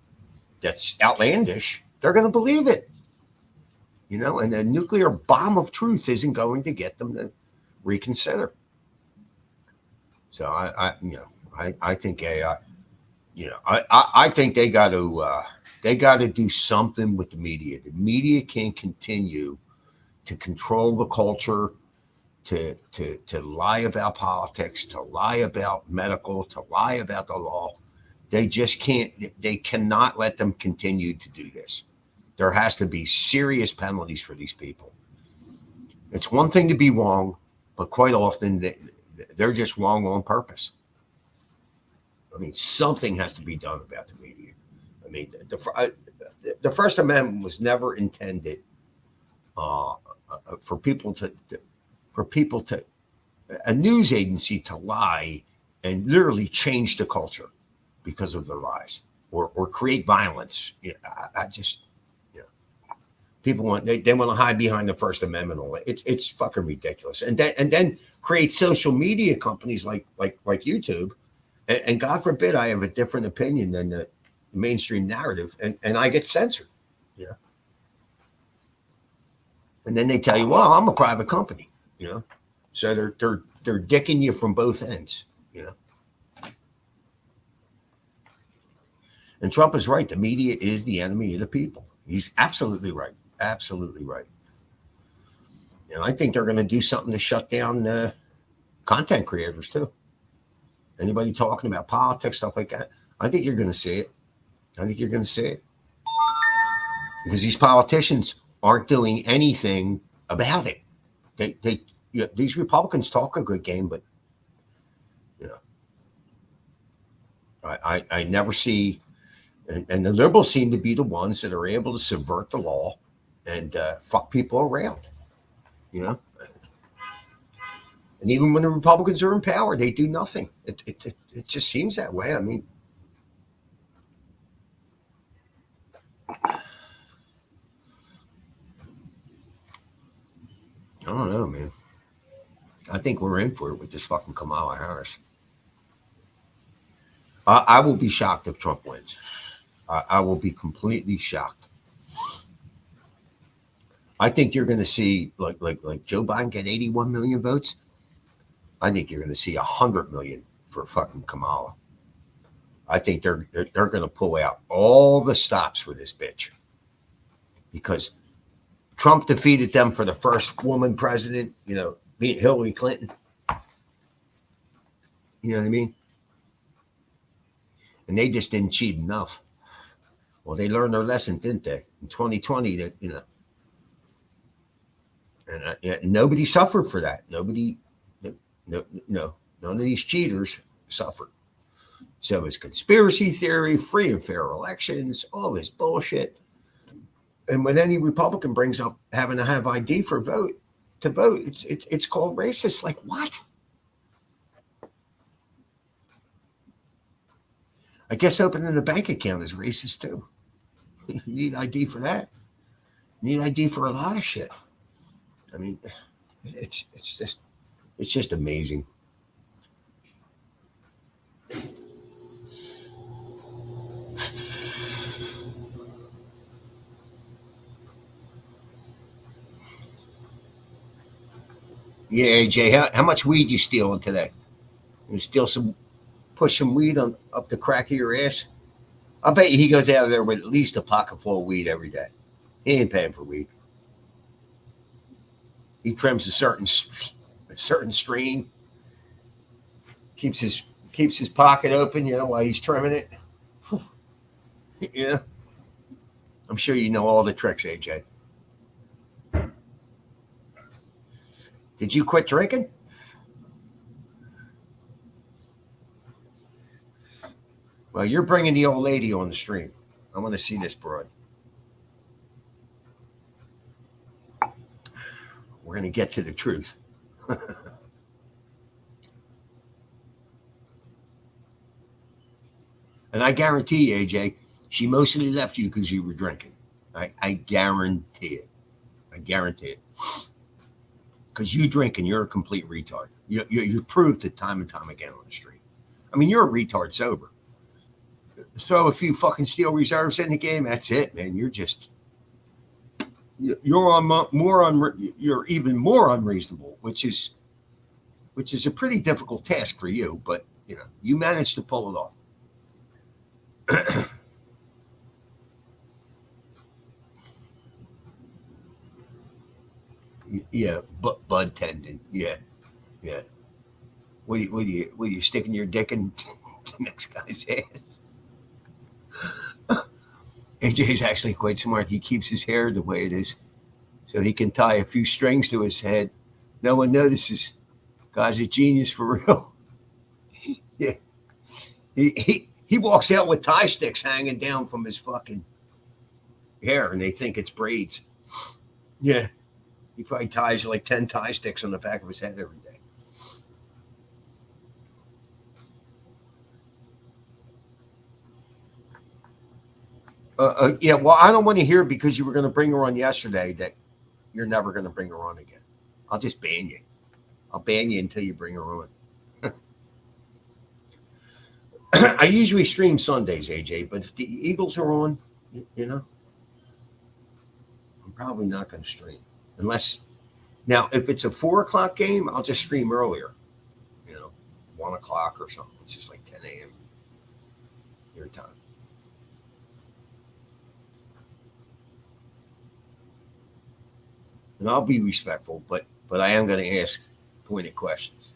that's outlandish, they're going to believe it. You know, and a nuclear bomb of truth isn't going to get them to reconsider. So I think AI, I think they got to do something with the media. The media can't continue to control the culture, to lie about politics, to lie about medical, to lie about the law. They just can't. They cannot let them continue to do this. There has to be serious penalties for these people. It's one thing to be wrong, but quite often they're just wrong on purpose. I mean, something has to be done about the media. I mean, the First Amendment was never intended uh, for people to a news agency to lie and literally change the culture because of their lies or create violence. Yeah, I just, you know, people they want to hide behind the First Amendment. It's fucking ridiculous. And then create social media companies like YouTube. And God forbid I have a different opinion than the mainstream narrative, and I get censored. Yeah. And then they tell you, well, I'm a private company. You know, so they're dicking you from both ends. You know. And Trump is right. The media is the enemy of the people. He's absolutely right. Absolutely right. And I think they're going to do something to shut down content creators too. Anybody talking about politics, stuff like that, I think you're going to see it. I think you're going to see it. Because these politicians aren't doing anything about it. These Republicans talk a good game, but you know, I never see, and the liberals seem to be the ones that are able to subvert the law and fuck people around. You know, and even when the Republicans are in power, they do nothing. It just seems that way. I mean, I don't know, man. I think we're in for it with this fucking Kamala Harris. I will be shocked if Trump wins. I will be completely shocked. I think you're going to see like Joe Biden get 81 million votes. I think you're going to see 100 million for fucking Kamala. I think they're going to pull out all the stops for this bitch because Trump defeated them for the first woman president, beat Hillary Clinton. You know what I mean? And they just didn't cheat enough. Well, they learned their lesson, didn't they? In 2020, that and nobody suffered for that. Nobody, no, none of these cheaters suffered. So it's conspiracy theory, free and fair elections, all this bullshit. And when any Republican brings up having to have ID to vote, it's called racist. Like what? I guess opening a bank account is racist too. You need ID for that. You need ID for a lot of shit. I mean, it's just amazing. Yeah, AJ, how much weed you stealing today? You push some weed up the crack of your ass? I bet you he goes out of there with at least a pocket full of weed every day. He ain't paying for weed. He trims a certain strain, keeps his pocket open, while he's trimming it. Yeah, I'm sure you know all the tricks, AJ. Did you quit drinking? Well, you're bringing the old lady on the stream. I want to see this broad. We're going to get to the truth. And I guarantee you, AJ, she mostly left you because you were drinking. I guarantee it. I guarantee it. Because you drink and you're a complete retard. You proved it time and time again on the street. I mean, you're a retard sober. Throw a few fucking steel reserves in the game. That's it, man. You're even more unreasonable, which is a pretty difficult task for you. But you managed to pull it off. Yeah, bud tendon. Yeah. What are you sticking your dick in the next guy's ass? AJ is actually quite smart. He keeps his hair the way it is, so he can tie a few strings to his head. No one notices. Guy's a genius for real. Yeah, he walks out with tie sticks hanging down from his fucking hair, and they think it's braids. Yeah, he probably ties like 10 tie sticks on the back of his head every day. Yeah, well, I don't want to hear because you were going to bring her on yesterday that you're never going to bring her on again. I'll just ban you. I'll ban you until you bring her on. I usually stream Sundays, AJ, but if the Eagles are on, I'm probably not going to stream. Unless, now, if it's a 4 o'clock game, I'll just stream earlier. 1 o'clock or something. It's just like 10 a.m. your time. And I'll be respectful, but I am going to ask pointed questions.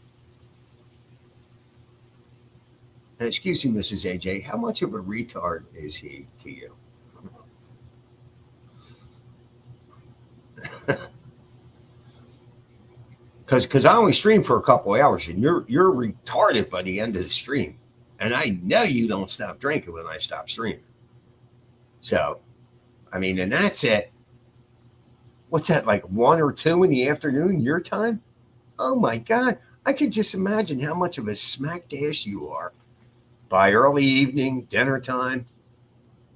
And excuse me, Mrs. AJ, how much of a retard is he to you? Because I only stream for a couple hours, and you're retarded by the end of the stream. And I know you don't stop drinking when I stop streaming. So, I mean, and that's it. What's that, like 1 or 2 in the afternoon, your time? Oh my God. I can just imagine how much of a smacked ass you are by early evening, dinner time.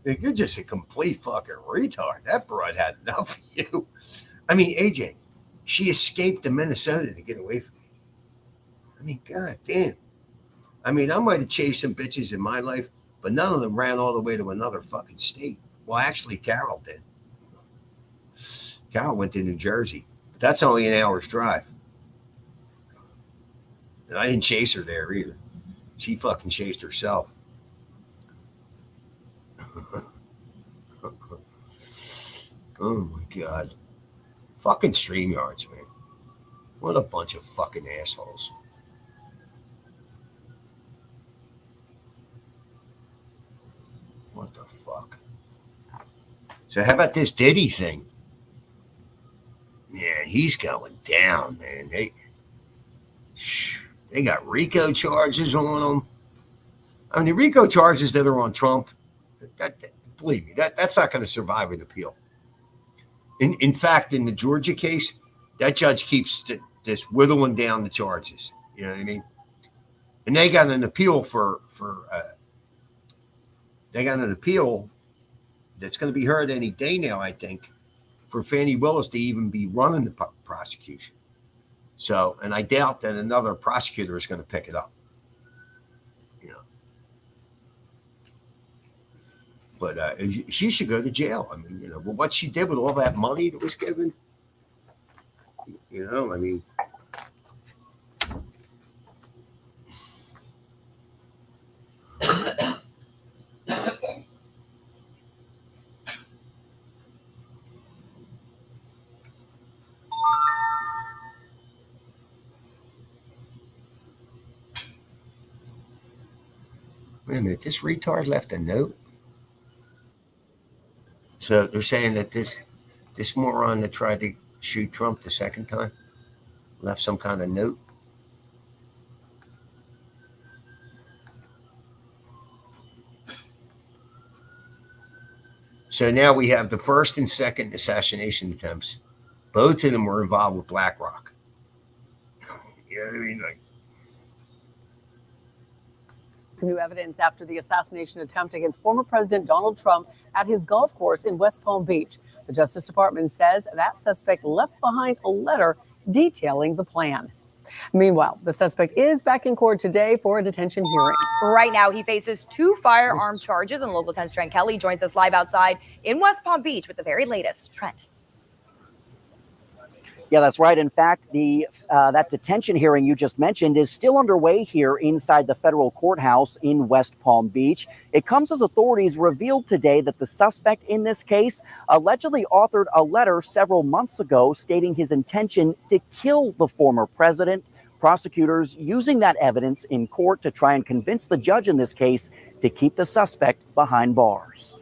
You're just a complete fucking retard. That broad had enough of you. I mean, AJ, she escaped to Minnesota to get away from me. I mean, God damn. I mean, I might have chased some bitches in my life, but none of them ran all the way to another fucking state. Well, actually, Carol did. Carol went to New Jersey. But that's only an hour's drive. And I didn't chase her there either. She fucking chased herself. Oh my God. Fucking StreamYards, man. What a bunch of fucking assholes. What the fuck? So how about this Diddy thing? Yeah, he's going down, man. They got RICO charges on him. I mean, the RICO charges that are on Trump, believe me, that's not going to survive an appeal. In fact, in the Georgia case, that judge keeps this whittling down the charges. You know what I mean? And they got an appeal they got an appeal that's going to be heard any day now, I think, for Fannie Willis to even be running the prosecution. So, and I doubt that another prosecutor is going to pick it up. You know, but she should go to jail. I mean, you know, but what she did with all that money that was given, you know, I mean. Wait a minute, this retard left a note? So they're saying that this moron that tried to shoot Trump the second time left some kind of note? So now we have the first and second assassination attempts. Both of them were involved with BlackRock. You know what I mean? Like, some new evidence after the assassination attempt against former President Donald Trump at his golf course in West Palm Beach. The Justice Department says that suspect left behind a letter detailing the plan. Meanwhile, the suspect is back in court today for a detention hearing. Right now, he faces 2 firearm charges, and local 10's Trent Kelly joins us live outside in West Palm Beach with the very latest. Trent. Yeah, that's right. In fact, that detention hearing you just mentioned is still underway here inside the federal courthouse in West Palm Beach. It comes as authorities revealed today that the suspect in this case allegedly authored a letter several months ago stating his intention to kill the former president. Prosecutors using that evidence in court to try and convince the judge in this case to keep the suspect behind bars.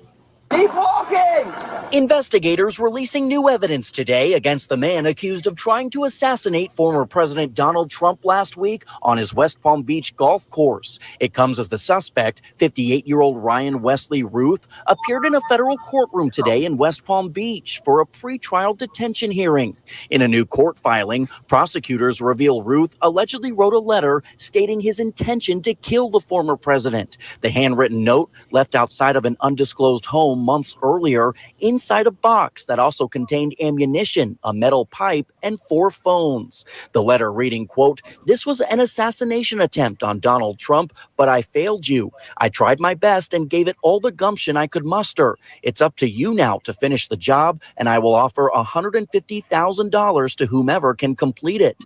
Keep walking! Investigators releasing new evidence today against the man accused of trying to assassinate former President Donald Trump last week on his West Palm Beach golf course. It comes as the suspect, 58-year-old Ryan Wesley Ruth, appeared in a federal courtroom today in West Palm Beach for a pretrial detention hearing. In a new court filing, prosecutors reveal Ruth allegedly wrote a letter stating his intention to kill the former president. The handwritten note left outside of an undisclosed home months earlier inside a box that also contained ammunition, a metal pipe, and 4 phones. The letter reading, quote, "This was an assassination attempt on Donald Trump, but I failed you. I tried my best and gave it all the gumption I could muster. It's up to you now to finish the job, and I will offer $150,000 to whomever can complete it."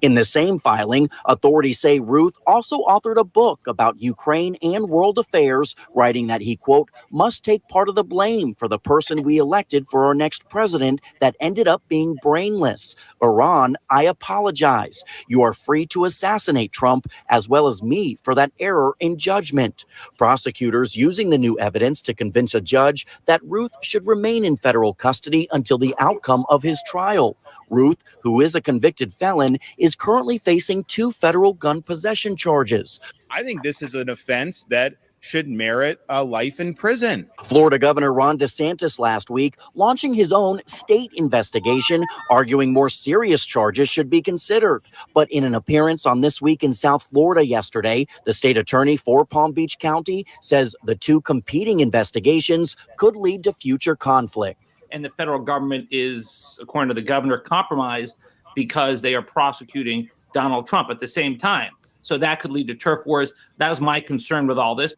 In the same filing, authorities say Ruth also authored a book about Ukraine and world affairs, writing that he, quote, "must take part of the blame for the person we elected for our next president that ended up being brainless. Iran, I apologize. You are free to assassinate Trump as well as me for that error in judgment." Prosecutors using the new evidence to convince a judge that Ruth should remain in federal custody until the outcome of his trial. Ruth, who is a convicted felon, is currently facing 2 federal gun possession charges. I think this is an offense that should merit a life in prison. Florida Governor Ron DeSantis last week launching his own state investigation, arguing more serious charges should be considered. But in an appearance on This Week in South Florida yesterday, the state attorney for Palm Beach County says the 2 competing investigations could lead to future conflict. And the federal government is, according to the governor, compromised because they are prosecuting Donald Trump at the same time. So that could lead to turf wars. That was my concern with all this.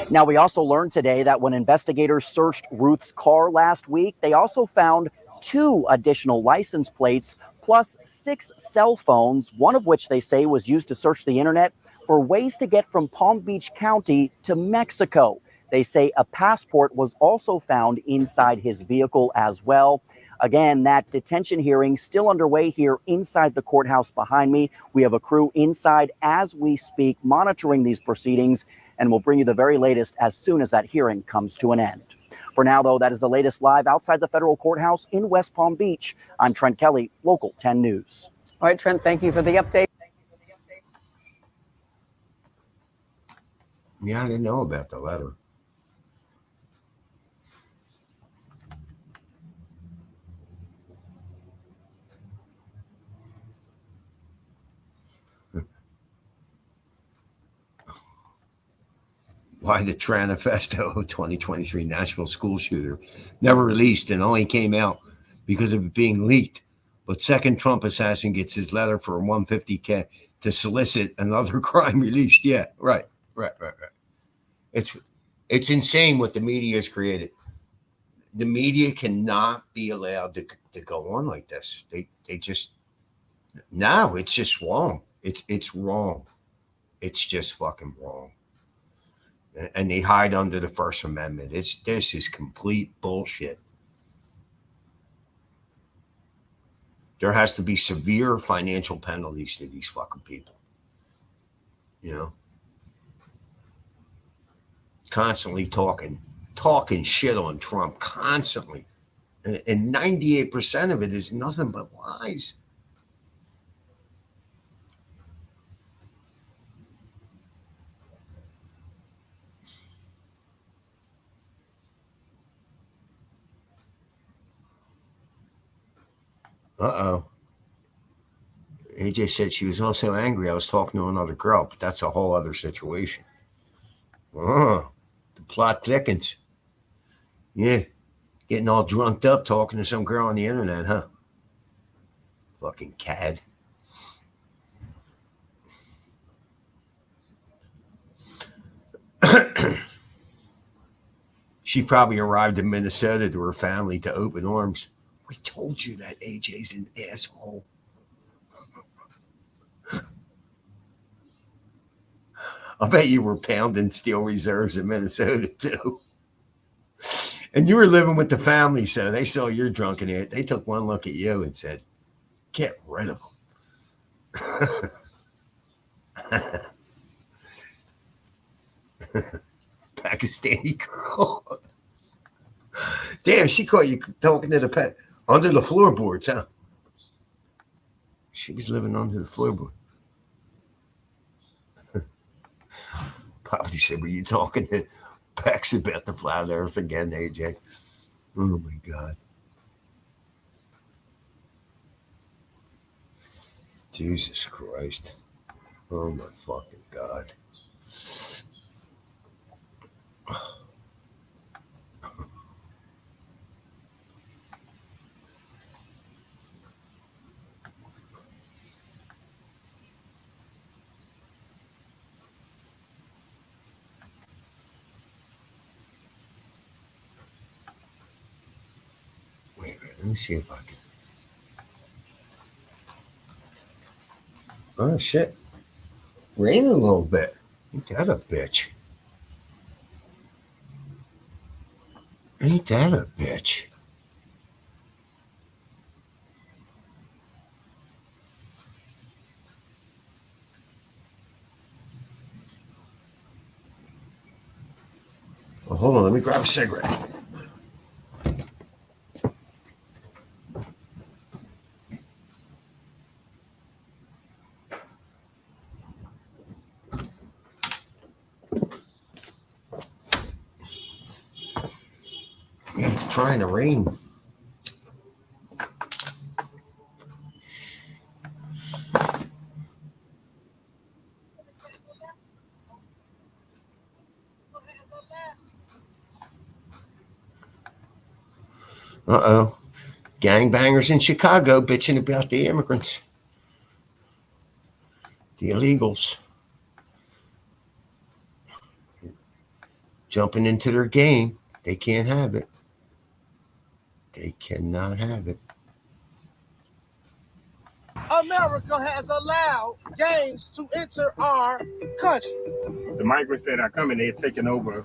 Now, we also learned today that when investigators searched Ruth's car last week, they also found 2 additional license plates plus 6 cell phones, one of which they say was used to search the internet for ways to get from Palm Beach County to Mexico. They say a passport was also found inside his vehicle as well. Again, that detention hearing still underway here inside the courthouse behind me. We have a crew inside as we speak, monitoring these proceedings, and we'll bring you the very latest as soon as that hearing comes to an end. For now, though, that is the latest live outside the federal courthouse in West Palm Beach. I'm Trent Kelly, Local 10 News. All right, Trent, thank you for the update. Yeah, I didn't know about the letter. Why the Tranifesto 2023 Nashville school shooter never released and only came out because of it being leaked. But second Trump assassin gets his letter for $150K to solicit another crime released. Yeah, right. It's insane what the media has created. The media cannot be allowed to go on like this. They just no, it's just wrong. It's wrong. It's just fucking wrong. And they hide under the First Amendment. This is complete bullshit. There has to be severe financial penalties to these fucking people. You know? Constantly talking shit on Trump, constantly. And 98% of it is nothing but lies. Uh-oh. AJ said she was also angry. I was talking to another girl, but that's a whole other situation. The plot thickens. Yeah. Getting all drunked up talking to some girl on the internet, huh? Fucking cad. She probably arrived in Minnesota to her family to open arms. We told you that AJ's an asshole. I bet you were pounding steel reserves in Minnesota too. And you were living with the family, so they saw your drunken ass. They took one look at you and said, get rid of him. Pakistani girl. Damn, she caught you talking to the pet under the floorboards, huh? She was living under the floorboard. Probably said, were you talking to Pex about the flat earth again, AJ? Oh my God. Jesus Christ. Oh my fucking God. Wait a minute, let me see if I can. Oh shit. Raining a little bit. Ain't that a bitch? Ain't that a bitch? Well, hold on, let me grab a cigarette. It's trying to rain. Uh-oh. Gangbangers in Chicago bitching about the immigrants. The illegals. Jumping into their game. They can't have it. They cannot have it. America has allowed gangs to enter our country. The migrants that are coming, they're taking over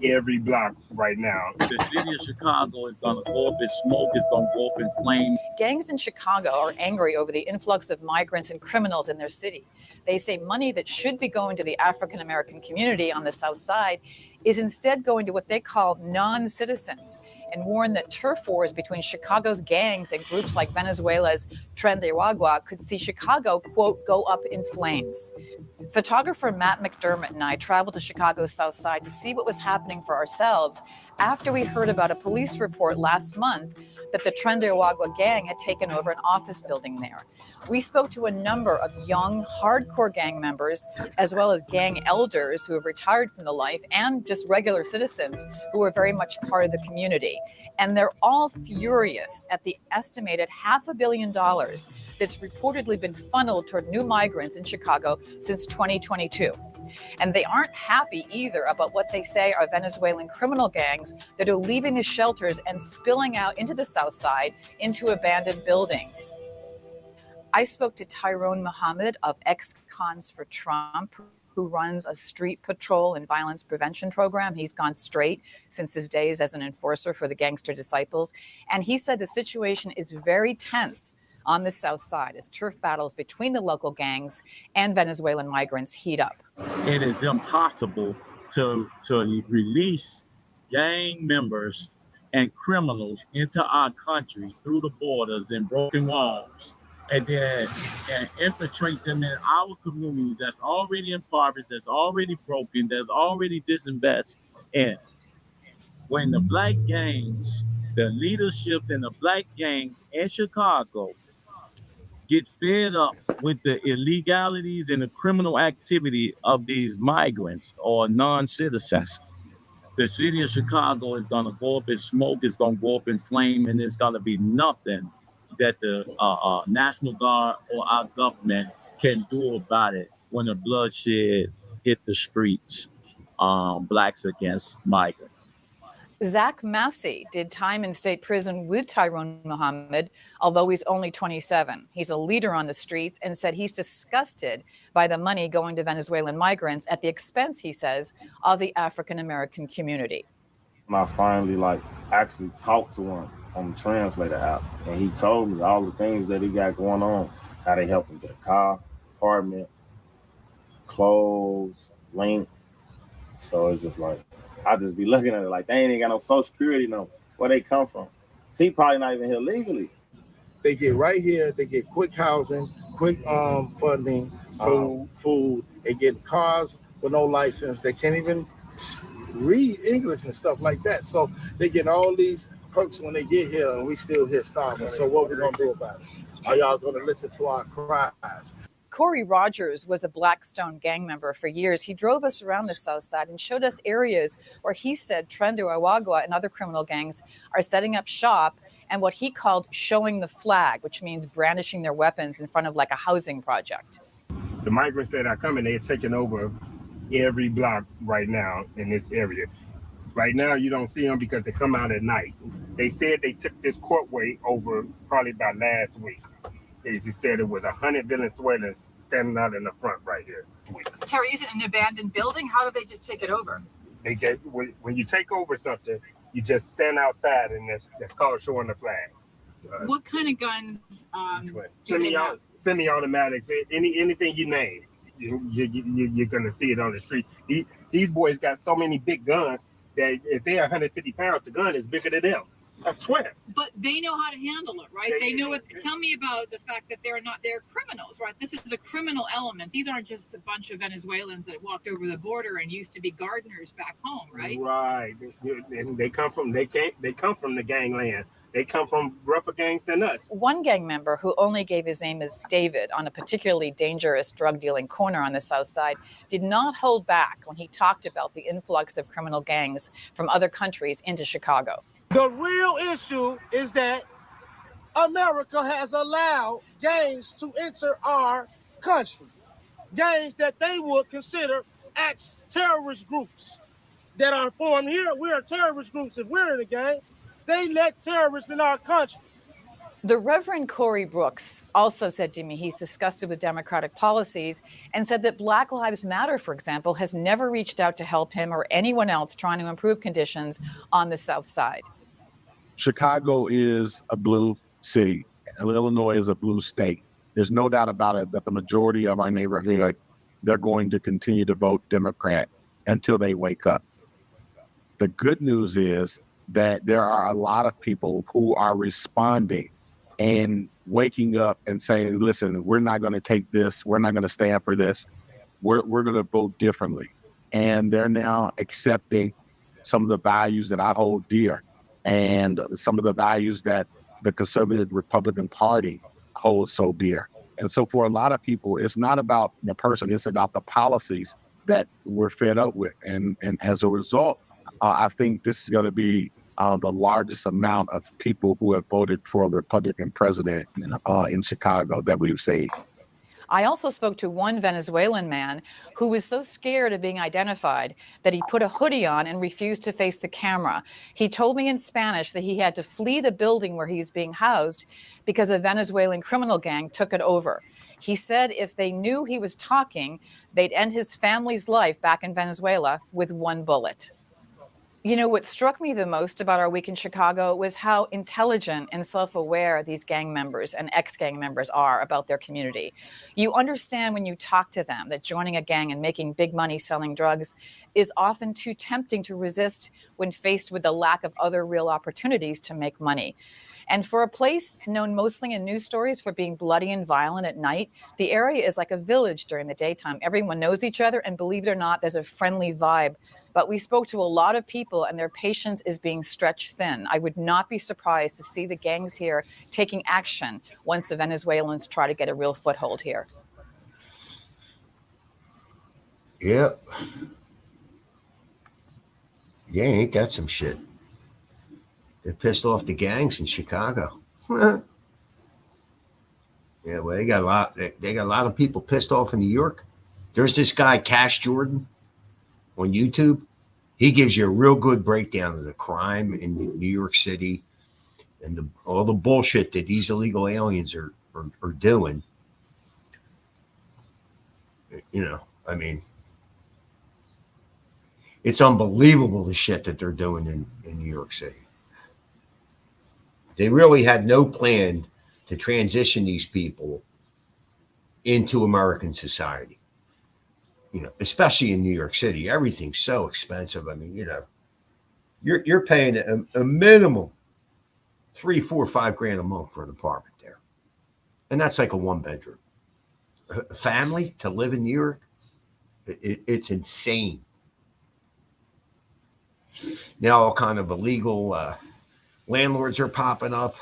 every block right now. The city of Chicago is going to go up in smoke. It's going to go up in flame. Gangs in Chicago are angry over the influx of migrants and criminals in their city. They say money that should be going to the African American community on the South Side is instead going to what they call non-citizens, and warn that turf wars between Chicago's gangs and groups like Venezuela's Tren de Aragua could see Chicago, quote, go up in flames. Photographer Matt McDermott and I traveled to Chicago's South Side to see what was happening for ourselves after we heard about a police report last month that the Tren de Aragua gang had taken over an office building there. We spoke to a number of young, hardcore gang members, as well as gang elders who have retired from the life, and just regular citizens who are very much part of the community. And they're all furious at the estimated $500 million that's reportedly been funneled toward new migrants in Chicago since 2022. And they aren't happy either about what they say are Venezuelan criminal gangs that are leaving the shelters and spilling out into the South Side into abandoned buildings. I spoke to Tyrone Muhammad of Ex-Cons for Trump, who runs a street patrol and violence prevention program. He's gone straight since his days as an enforcer for the Gangster Disciples. And he said the situation is very tense on the South Side as turf battles between the local gangs and Venezuelan migrants heat up. It is impossible to release gang members and criminals into our country through the borders and broken walls, and then infiltrate them in our community that's already impoverished, that's already broken, that's already disinvested. And when the black gangs, the leadership in the black gangs in Chicago get fed up with the illegalities and the criminal activity of these migrants or non-citizens, the city of Chicago is going to go up in smoke, it's going to go up in flame, and there's going to be nothing that the National Guard or our government can do about it when the bloodshed hit the streets, blacks against migrants. Zach Massey did time in state prison with Tyrone Muhammad, although he's only 27. He's a leader on the streets and said he's disgusted by the money going to Venezuelan migrants at the expense, he says, of the African American community. I finally actually talked to him on the translator app, and he told me all the things that he got going on, how they help him get a car, apartment, clothes, link. So it's just like, I just be looking at it like, they ain't got no Social Security number. Where they come from? He probably not even here legally. They get right here. They get quick housing, quick funding, food. They get cars with no license. They can't even read English and stuff like that. So they get all these perks when they get here, and we still here starving. So what we gonna do about it? Are y'all gonna listen to our cries? Corey Rogers was a Blackstone gang member for years. He drove us around the South Side and showed us areas where he said Tren de Aragua and other criminal gangs are setting up shop, and what he called showing the flag, which means brandishing their weapons in front of like a housing project. The migrants that are coming, they're taking over every block right now in this area. Right now, you don't see them because they come out at night. They said they took this courtway over probably by last week. He said it was 100 Venezuelans standing out in the front right here. Terry, is it an abandoned building? How did they just take it over? They just, when you take over something, you just stand outside, and that's called showing the flag. What kind of guns? Semi-automatics, anything you name, you're gonna see it on the street. These boys got so many big guns that if they're 150 pounds, the gun is bigger than them. I swear. But they know how to handle it, right? They know what. Tell me about the fact that they're criminals, right? This is a criminal element. These aren't just a bunch of Venezuelans that walked over the border and used to be gardeners back home, right? Right. They come from the gangland. They come from rougher gangs than us. One gang member who only gave his name as David on a particularly dangerous drug dealing corner on the South Side did not hold back when he talked about the influx of criminal gangs from other countries into Chicago. The real issue is that America has allowed gangs to enter our country. Gangs that they would consider terrorist groups that are formed here. We are terrorist groups if we're in a gang. They let terrorists in our country. The Reverend Corey Brooks also said to me he's disgusted with Democratic policies and said that Black Lives Matter, for example, has never reached out to help him or anyone else trying to improve conditions on the South Side. Chicago is a blue city, and Illinois is a blue state. There's no doubt about it that the majority of our neighborhood, they're going to continue to vote Democrat until they wake up. The good news is that there are a lot of people who are responding and waking up and saying, listen, we're not going to take this. We're not going to stand for this. We're going to vote differently. And they're now accepting some of the values that I hold dear and some of the values that the conservative Republican Party holds so dear. And so for a lot of people, it's not about the person, it's about the policies that we're fed up with. And as a result, I think this is going to be the largest amount of people who have voted for a Republican president in Chicago that we've seen. I also spoke to one Venezuelan man who was so scared of being identified that he put a hoodie on and refused to face the camera. He told me in Spanish that he had to flee the building where he's being housed because a Venezuelan criminal gang took it over. He said if they knew he was talking, they'd end his family's life back in Venezuela with one bullet. You know, what struck me the most about our week in Chicago was how intelligent and self-aware these gang members and ex-gang members are about their community. You understand when you talk to them that joining a gang and making big money selling drugs is often too tempting to resist when faced with the lack of other real opportunities to make money. And for a place known mostly in news stories for being bloody and violent at night, the area is like a village during the daytime. Everyone knows each other, and believe it or not, there's a friendly vibe. But we spoke to a lot of people, and their patience is being stretched thin. I would not be surprised to see the gangs here taking action once the Venezuelans try to get a real foothold here. Yep. Yeah, ain't that some shit? They pissed off the gangs in Chicago. Yeah, well, they got a lot. They got a lot of people pissed off in New York. There's this guy, Cash Jordan, on YouTube. He gives you a real good breakdown of the crime in New York City and all the bullshit that these illegal aliens are doing. You know, I mean, it's unbelievable the shit that they're doing in New York City. They really had no plan to transition these people into American society. You know, especially in New York City, everything's so expensive. I mean, you know, you're paying a minimum $3, $4, $5 grand a month for an apartment there, and that's like a 1-bedroom. A family to live in New York, it's insane. Now all kind of illegal landlords are popping up.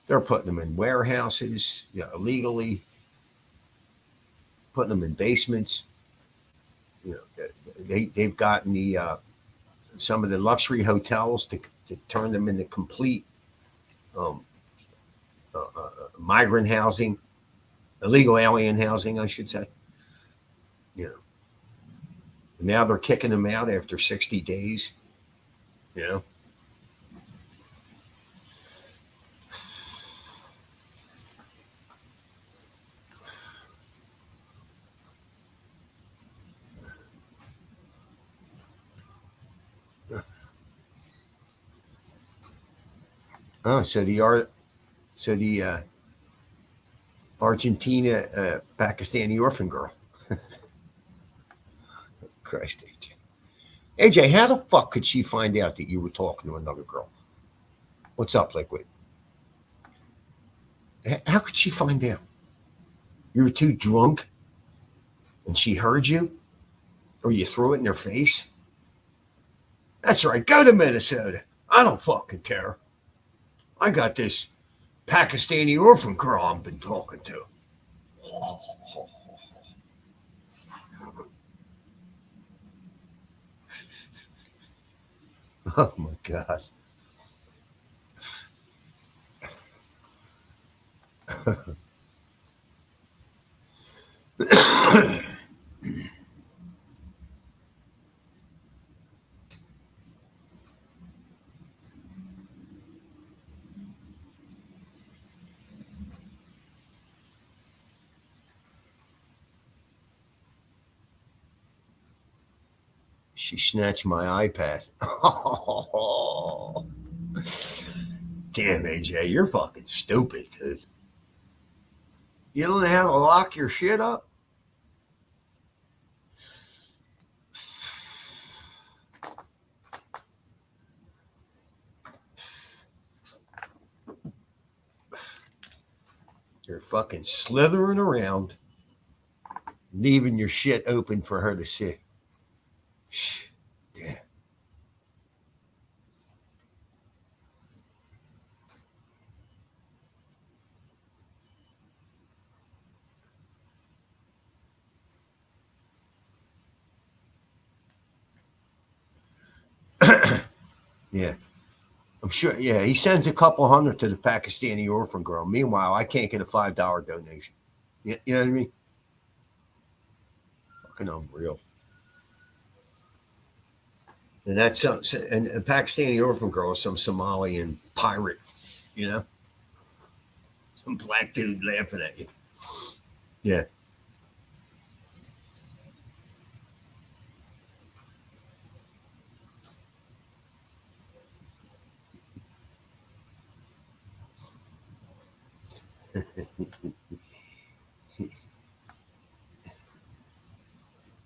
They're putting them in warehouses, you know, illegally, putting them in basements. You know, they've gotten some of the luxury hotels to turn them into complete migrant housing, illegal alien housing, I should say. You know, now they're kicking them out after 60 days. You know, oh, so the Argentina Pakistani orphan girl. Christ, AJ. AJ, how the fuck could she find out that you were talking to another girl? What's up, Liquid? How could she find out? You were too drunk and she heard you? Or you threw it in her face? That's right, go to Minnesota. I don't fucking care. I got this Pakistani orphan girl I've been talking to. Oh my God. She snatched my iPad. Oh, damn, AJ, you're fucking stupid, dude. You don't know how to lock your shit up? You're fucking slithering around, leaving your shit open for her to see. Yeah. Yeah. I'm sure. Yeah. He sends a couple hundred to the Pakistani orphan girl. Meanwhile, I can't get a $5 donation. You know what I mean? Fucking unreal. And that's some, and a Pakistani orphan girl is some Somalian pirate, you know? Some black dude laughing at you. Yeah.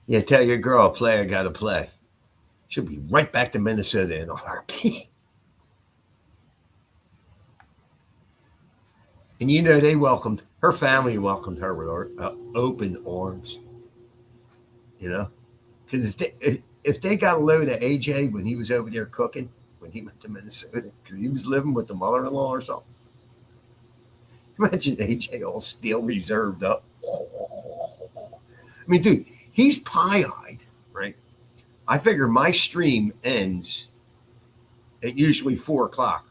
Yeah, tell your girl, play, I gotta play. She'll be right back to Minnesota in a heartbeat. And you know, they welcomed, her family welcomed her with open arms, you know? Because if they got a load of AJ when he was over there cooking, when he went to Minnesota, because he was living with the mother-in-law or something. Imagine AJ all steel reserved up. I mean, dude, he's pie-eyed, right? I figure my stream ends at usually 4 o'clock,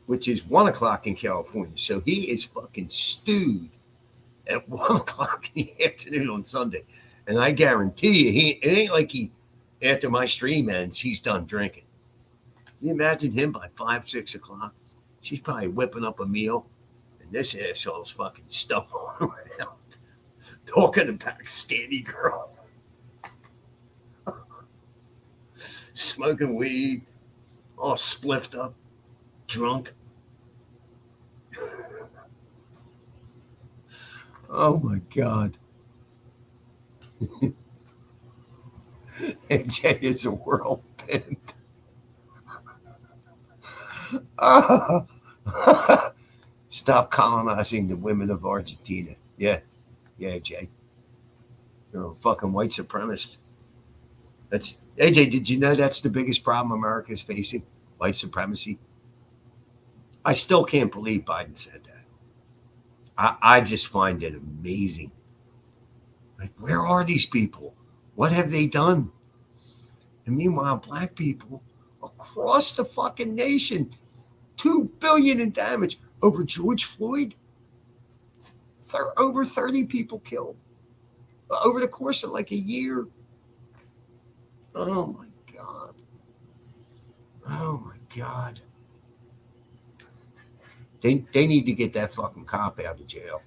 which is 1 o'clock in California. So he is fucking stewed at 1 o'clock in the afternoon on Sunday. And I guarantee you, it ain't like after my stream ends, he's done drinking. Can you imagine him by 5, 6 o'clock? She's probably whipping up a meal, and this asshole's fucking stumbling around, talking to Pakistani girl, smoking weed, all spliffed up, drunk. Oh my God. AJ is a world pimp. Stop colonizing the women of Argentina. Yeah, Jay. You're a fucking white supremacist. That's AJ. Did you know that's the biggest problem America is facing? White supremacy. I still can't believe Biden said that. I just find it amazing. Like, where are these people? What have they done? And meanwhile, black people across the fucking nation, 2 billion in damage over George Floyd. Over 30 people killed over the course of like a year. Oh my God. Oh my God. They need to get that fucking cop out of jail.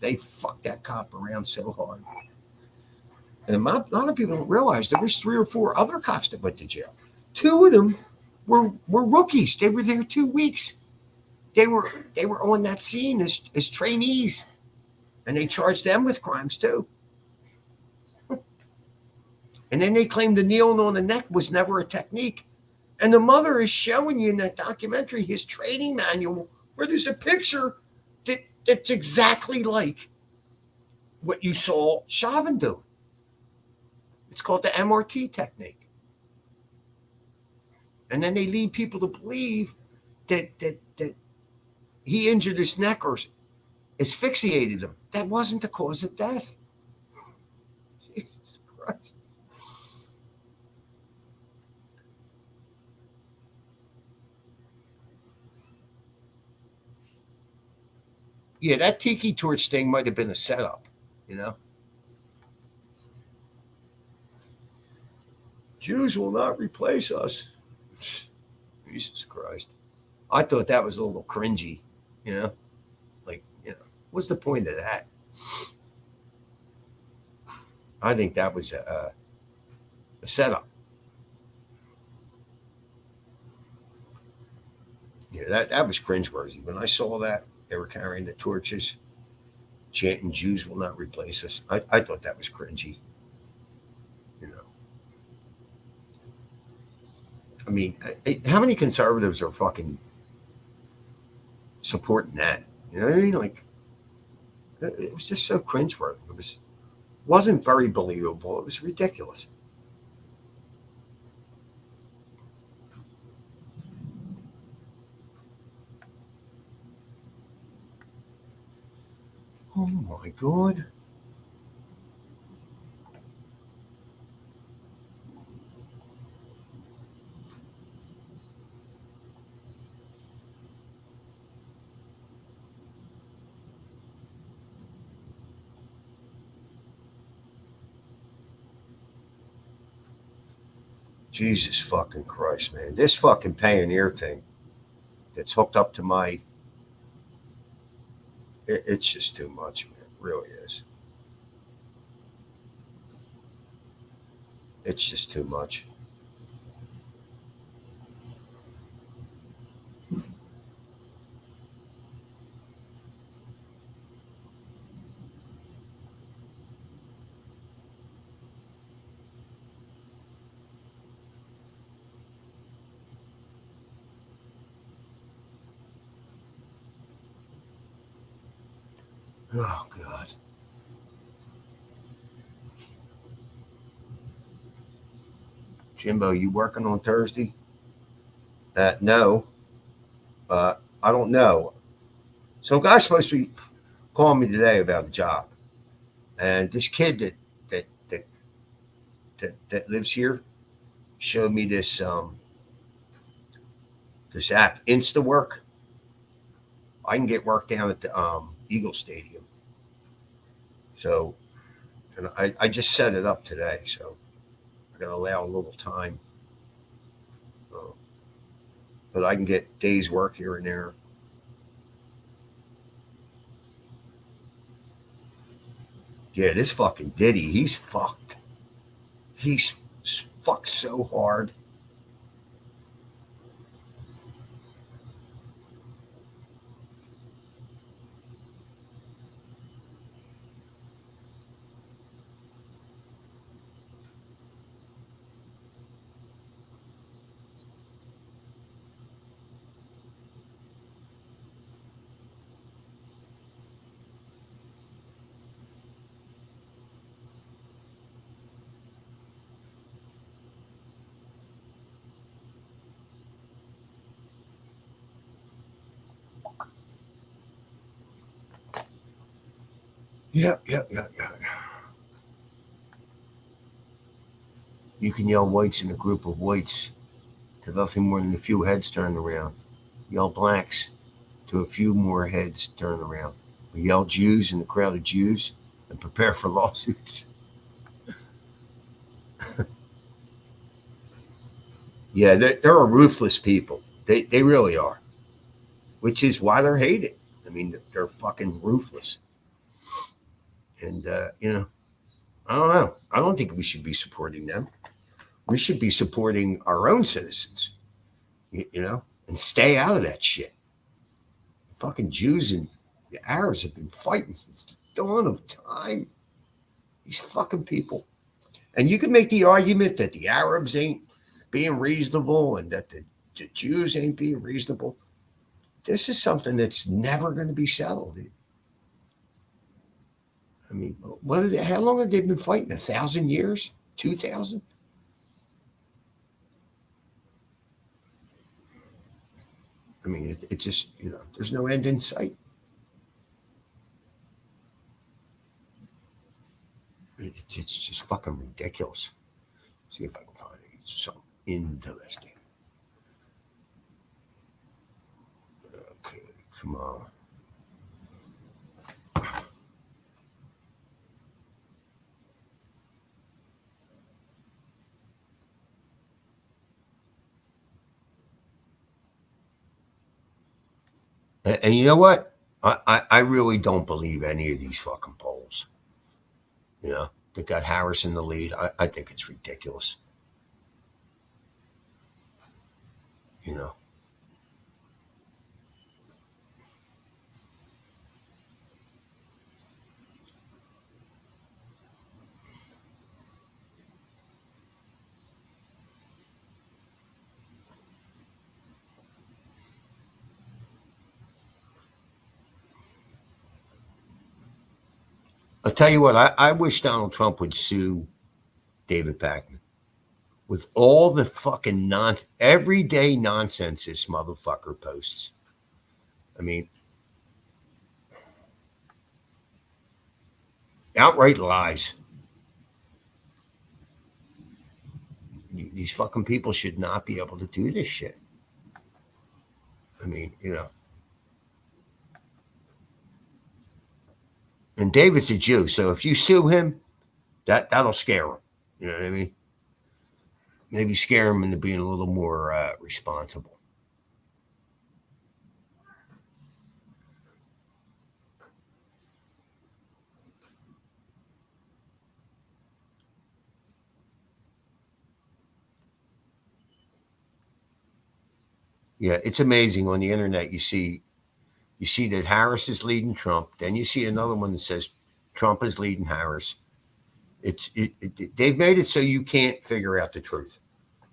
They fucked that cop around so hard. And a lot of people don't realize there was 3 or 4 other cops that went to jail. 2 of them were rookies. They were there 2 weeks. They were on that scene as trainees, and they charged them with crimes too. And then they claimed the kneeling on the neck was never a technique. And the mother is showing you in that documentary his training manual where there's a picture that's exactly like what you saw Chauvin do. It's called the MRT technique. And then they lead people to believe that he injured his neck or asphyxiated him. That wasn't the cause of death. Jesus Christ. Yeah, that tiki torch thing might have been a setup, you know? Jews will not replace us. Jesus Christ. I thought that was a little cringy, you know? Like, you know, what's the point of that? I think that was a setup. Yeah, that was cringeworthy. When I saw that, they were carrying the torches, chanting "Jews will not replace us." I thought that was cringy. You know, I mean, how many conservatives are fucking supporting that? You know what I mean? Like, it was just so cringeworthy. Wasn't very believable. It was ridiculous. Oh my god. Jesus fucking Christ, man. This fucking Pioneer thing that's hooked up to my. It's just too much, man. It really is. It's just too much. Oh, God. Jimbo, you working on Thursday? No. I don't know. Some guy's supposed to be calling me today about a job. And this kid that lives here showed me this app, InstaWork. I can get work down at the Eagle Stadium. So, and I just set it up today. So I got to allow a little time. But I can get days work here and there. Yeah, this fucking Diddy, he's fucked. He's fucked so hard. Yep. You can yell whites in a group of whites to nothing more than a few heads turned around. Yell blacks to a few more heads turned around. Or yell Jews in a crowd of Jews and prepare for lawsuits. Yeah, they're a ruthless people. They really are, which is why they're hated. I mean, they're fucking ruthless. And, I don't know. I don't think we should be supporting them. We should be supporting our own citizens, and stay out of that shit. Fucking Jews and the Arabs have been fighting since the dawn of time. These fucking people. And you can make the argument that the Arabs ain't being reasonable and that the Jews ain't being reasonable. This is something that's never going to be settled. I mean, how long have they been fighting? 1,000 years? 2,000? I mean, it just, there's no end in sight. It's just fucking ridiculous. See if I can find something interesting. Okay, come on. And you know what? I really don't believe any of these fucking polls. That got Harris in the lead. I think it's ridiculous. You know. I'll tell you what, I wish Donald Trump would sue David Pakman with all the fucking everyday nonsense this motherfucker posts. I mean, outright lies. These fucking people should not be able to do this shit. I mean, you know. And David's a Jew, so if you sue him, that'll scare him. You know what I mean? Maybe scare him into being a little more responsible. Yeah, it's amazing on the internet. You see that Harris is leading Trump. Then you see another one that says Trump is leading Harris. They've made it so you can't figure out the truth.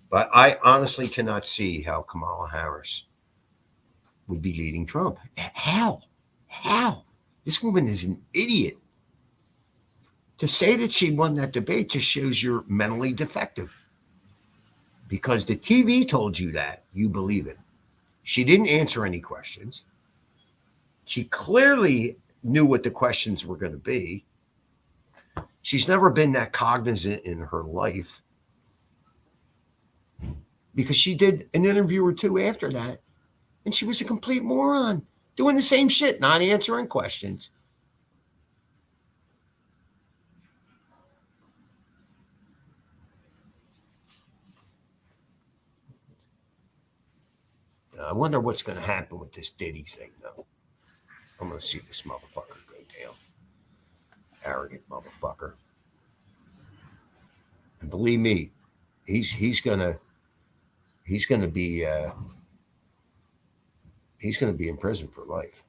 But I honestly cannot see how Kamala Harris would be leading Trump. How? This woman is an idiot. To say that she won that debate just shows you're mentally defective. Because the TV told you that, you believe it. She didn't answer any questions. She clearly knew what the questions were going to be. She's never been that cognizant in her life. Because she did an interview or two after that, and she was a complete moron, doing the same shit, not answering questions. I wonder what's going to happen with this Diddy thing, though. I'm going to see this motherfucker go down. Arrogant motherfucker. And believe me, he's gonna be in prison for life.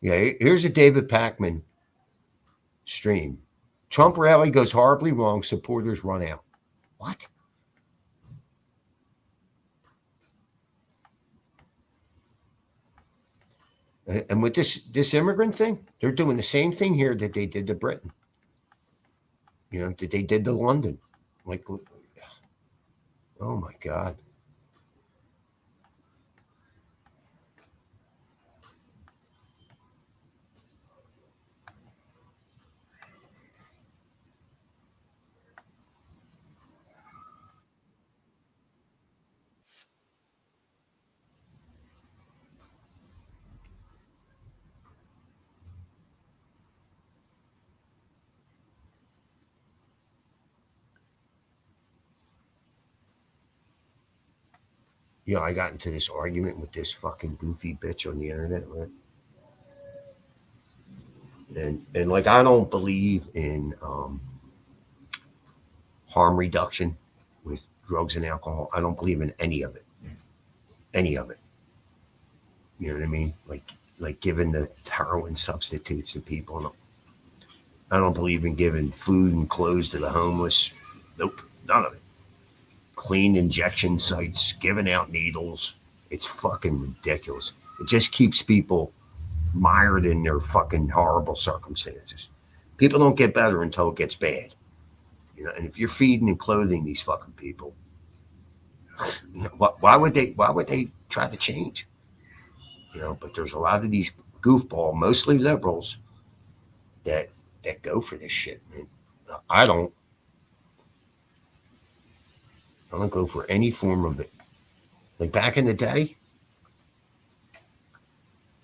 Yeah, here's a David Pakman stream. Trump rally goes horribly wrong. Supporters run out. What? And with this immigrant thing, they're doing the same thing here that they did to Britain. You know, that they did to London. Like, oh my God. You know, I got into this argument with this fucking goofy bitch on the internet, right? And like, I don't believe in harm reduction with drugs and alcohol. I don't believe in any of it. Any of it. You know what I mean? Like giving the heroin substitutes to people. I don't believe in giving food and clothes to the homeless. Nope, none of it. Clean injection sites, giving out needles. It's fucking ridiculous. It just keeps people mired in their fucking horrible circumstances. People don't get better until it gets bad. You know, and if you're feeding and clothing these fucking people, you know, why would they try to change? You know, but there's a lot of these goofball, mostly liberals, that go for this shit. Man. I don't go for any form of it. Like back in the day,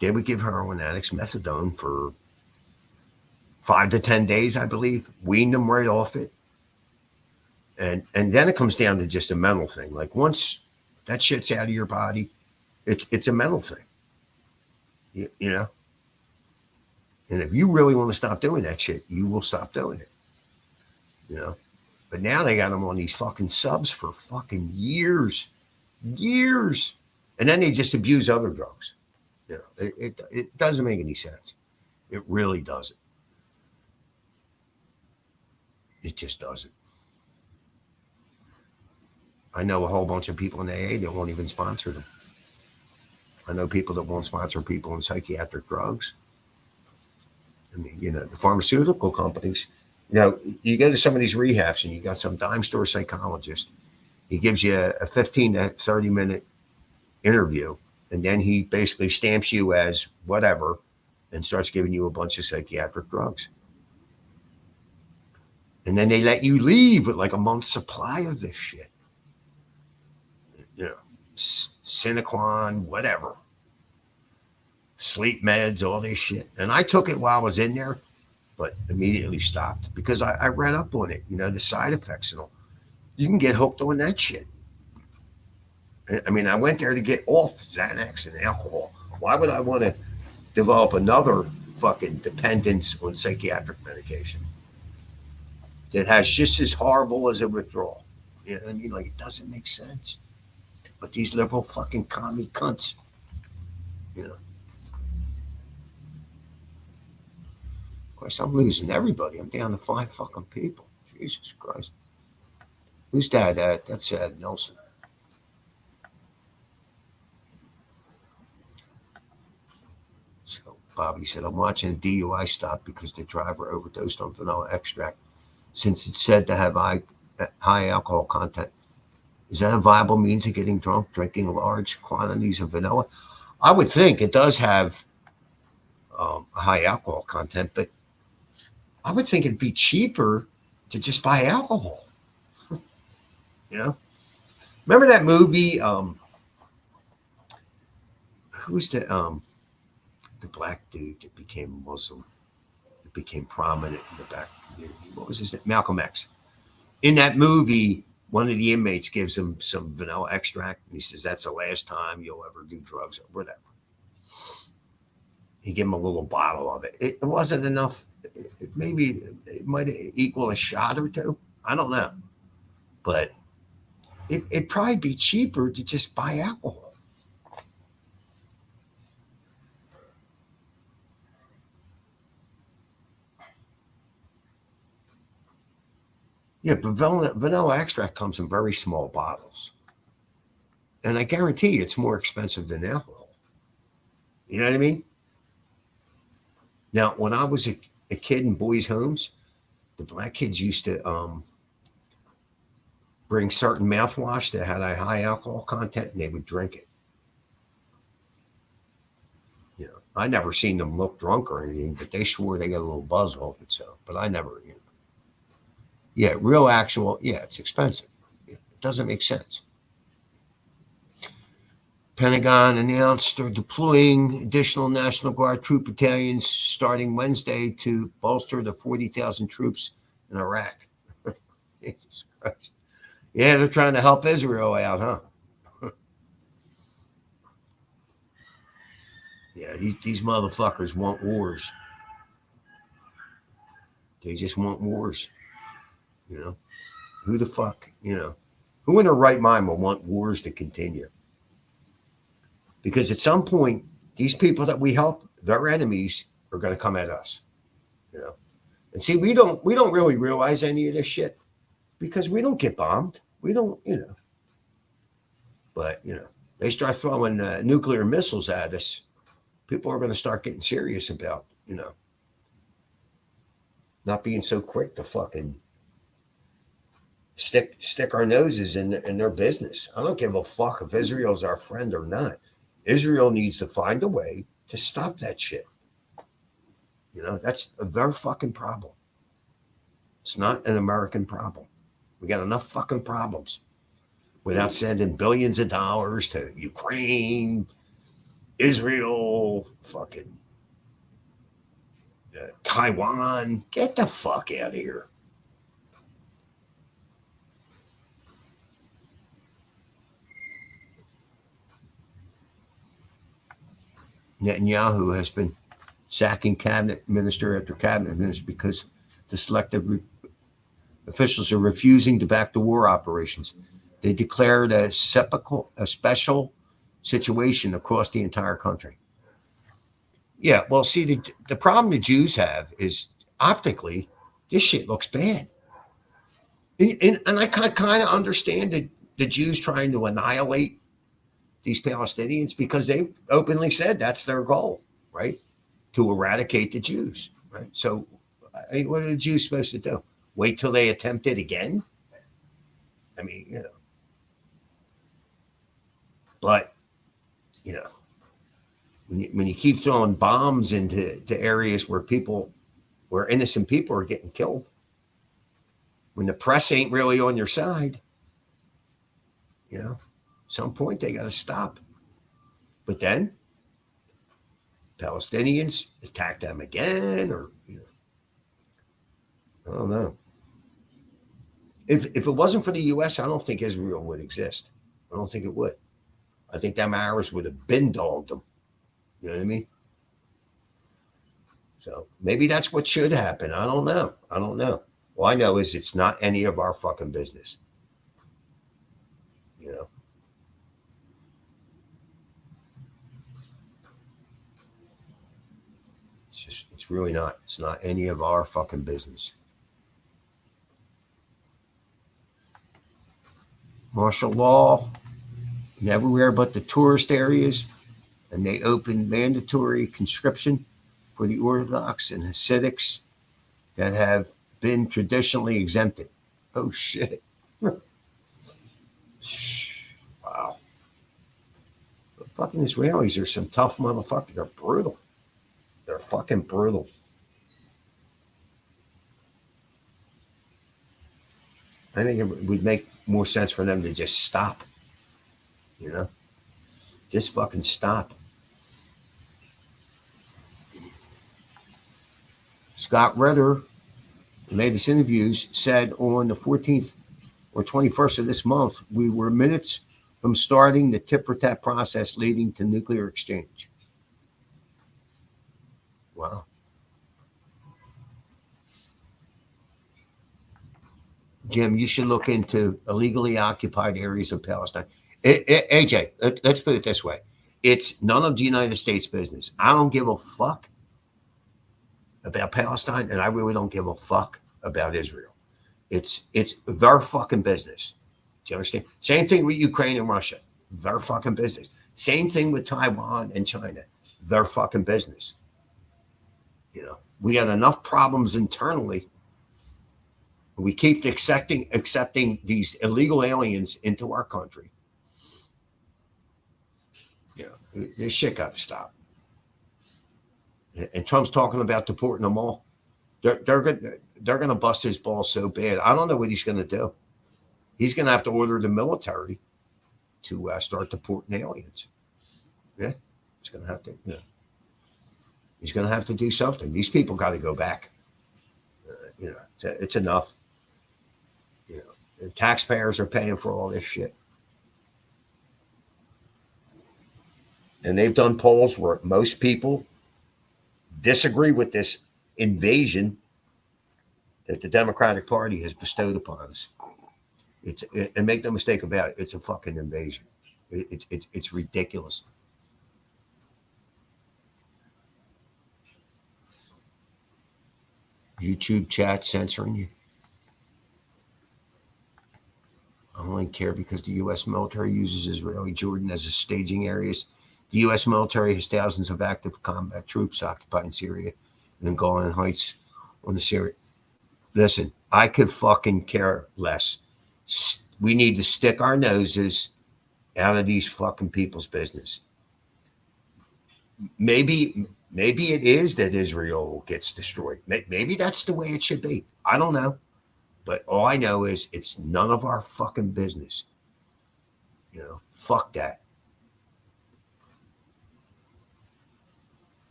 they would give heroin addicts methadone for 5 to 10 days, I believe, wean them right off it. And then it comes down to just a mental thing. Like once that shit's out of your body, it's a mental thing. You know? And if you really want to stop doing that shit, you will stop doing it. You know? But now they got them on these fucking subs for fucking years. Years. And then they just abuse other drugs. You know, it doesn't make any sense. It really doesn't. It just doesn't. I know a whole bunch of people in AA that won't even sponsor them. I know people that won't sponsor people on psychiatric drugs. I mean, you know, the pharmaceutical companies, you know, you go to some of these rehabs and you got some dime store psychologist. He gives you a 15 to 30 minute interview, and then he basically stamps you as whatever and starts giving you a bunch of psychiatric drugs. And then they let you leave with like a month's supply of this shit. You know, Cinequan, whatever. Sleep meds, all this shit. And I took it while I was in there, but immediately stopped because I read up on it, you know, the side effects and all. You can get hooked on that shit. I mean, I went there to get off Xanax and alcohol. Why would I want to develop another fucking dependence on psychiatric medication that has just as horrible as a withdrawal? You know what I mean? Like, it doesn't make sense. But these liberal fucking commie cunts, you know. Of course, I'm losing everybody. I'm down to 5 fucking people. Jesus Christ. Who's that? That's Nelson. So Bobby said, I'm watching a DUI stop because the driver overdosed on vanilla extract. Since it's said to have high alcohol content, is that a viable means of getting drunk, drinking large quantities of vanilla? I would think it does have a high alcohol content, but I would think it'd be cheaper to just buy alcohol. You know? Remember that movie? Who's the black dude that became Muslim? That became prominent in the black community. What was his name? Malcolm X. In that movie, one of the inmates gives him some vanilla extract. And he says, that's the last time you'll ever do drugs or whatever. He gave him a little bottle of it. It wasn't enough. Maybe it might equal a shot or two. I don't know. But it'd probably be cheaper to just buy alcohol. Yeah, but vanilla extract comes in very small bottles. And I guarantee you it's more expensive than alcohol. You know what I mean? Now, when I was a kid in boys' homes, the black kids used to bring certain mouthwash that had a high alcohol content, and they would drink it. You know, I never seen them look drunk or anything, but they swore they got a little buzz off it. So, but I never, you know. Yeah, real actual. Yeah, it's expensive. It doesn't make sense. Pentagon announced they're deploying additional National Guard troop battalions starting Wednesday to bolster the 40,000 troops in Iraq. Jesus Christ. Yeah, they're trying to help Israel out, huh? Yeah, these motherfuckers want wars. They just want wars. You know? Who the fuck, you know? Who in their right mind will want wars to continue? Because at some point, these people that we help, their enemies are going to come at us. You know? And see, we don't really realize any of this shit because we don't get bombed. We don't, you know. But, you know, they start throwing nuclear missiles at us. People are going to start getting serious about, you know, not being so quick to fucking stick our noses in their business. I don't give a fuck if Israel's our friend or not. Israel needs to find a way to stop that shit. You know, that's their fucking problem. It's not an American problem. We got enough fucking problems without sending billions of dollars to Ukraine, Israel, fucking Taiwan. Get the fuck out of here. Netanyahu has been sacking cabinet minister after cabinet minister because the selective officials are refusing to back the war operations. They declared a special situation across the entire country. Yeah, well, see, the problem the Jews have is optically, this shit looks bad. And I kind of understand the Jews trying to annihilate these Palestinians because they've openly said that's their goal, right? To eradicate the Jews, right? So what are the Jews supposed to do? Wait till they attempt it again? I mean, but, when you keep throwing bombs into areas where innocent people are getting killed, when the press ain't really on your side, at some point they got to stop. But then Palestinians attack them again, or I don't know. If it wasn't for the U.S., I don't think Israel would exist. I don't think it would. I think them Arabs would have been dogged them. You know what I mean? So maybe that's what should happen. I don't know. All I know is it's not any of our fucking business. It's really not. It's not any of our fucking business. Martial law in everywhere but the tourist areas, and they opened mandatory conscription for the Orthodox and Hasidics that have been traditionally exempted. Oh shit. Wow. The fucking Israelis are some tough motherfuckers. They're brutal. They're fucking brutal. I think it would make more sense for them to just stop. Just fucking stop. Scott Ritter, in latest interviews, said on the 14th or 21st of this month, we were minutes from starting the tit-for-tat process leading to nuclear exchange. Wow. Jim, you should look into illegally occupied areas of Palestine. AJ, let's put it this way. It's none of the United States business. I don't give a fuck about Palestine, and I really don't give a fuck about Israel. It's their fucking business. Do you understand? Same thing with Ukraine and Russia. Their fucking business. Same thing with Taiwan and China. Their fucking business. We got enough problems internally. We keep accepting these illegal aliens into our country. This shit got to stop. And Trump's talking about deporting them all. They're going to bust his balls so bad. I don't know what he's going to do. He's going to have to order the military to start deporting aliens. Yeah, he's going to have to. He's going to have to do something. These people got to go back. It's enough. The taxpayers are paying for all this shit. And they've done polls where most people disagree with this invasion that the Democratic Party has bestowed upon us. And make no mistake about it, it's a fucking invasion. It's ridiculous. YouTube chat censoring you. I only care because the U.S. military uses Israeli Jordan as a staging areas. The U.S. military has thousands of active combat troops occupying Syria and then Golan Heights on the Syria. Listen, I could fucking care less. We need to stick our noses out of these fucking people's business. Maybe it is that Israel gets destroyed. Maybe that's the way it should be. I don't know. But all I know is it's none of our fucking business. Fuck that.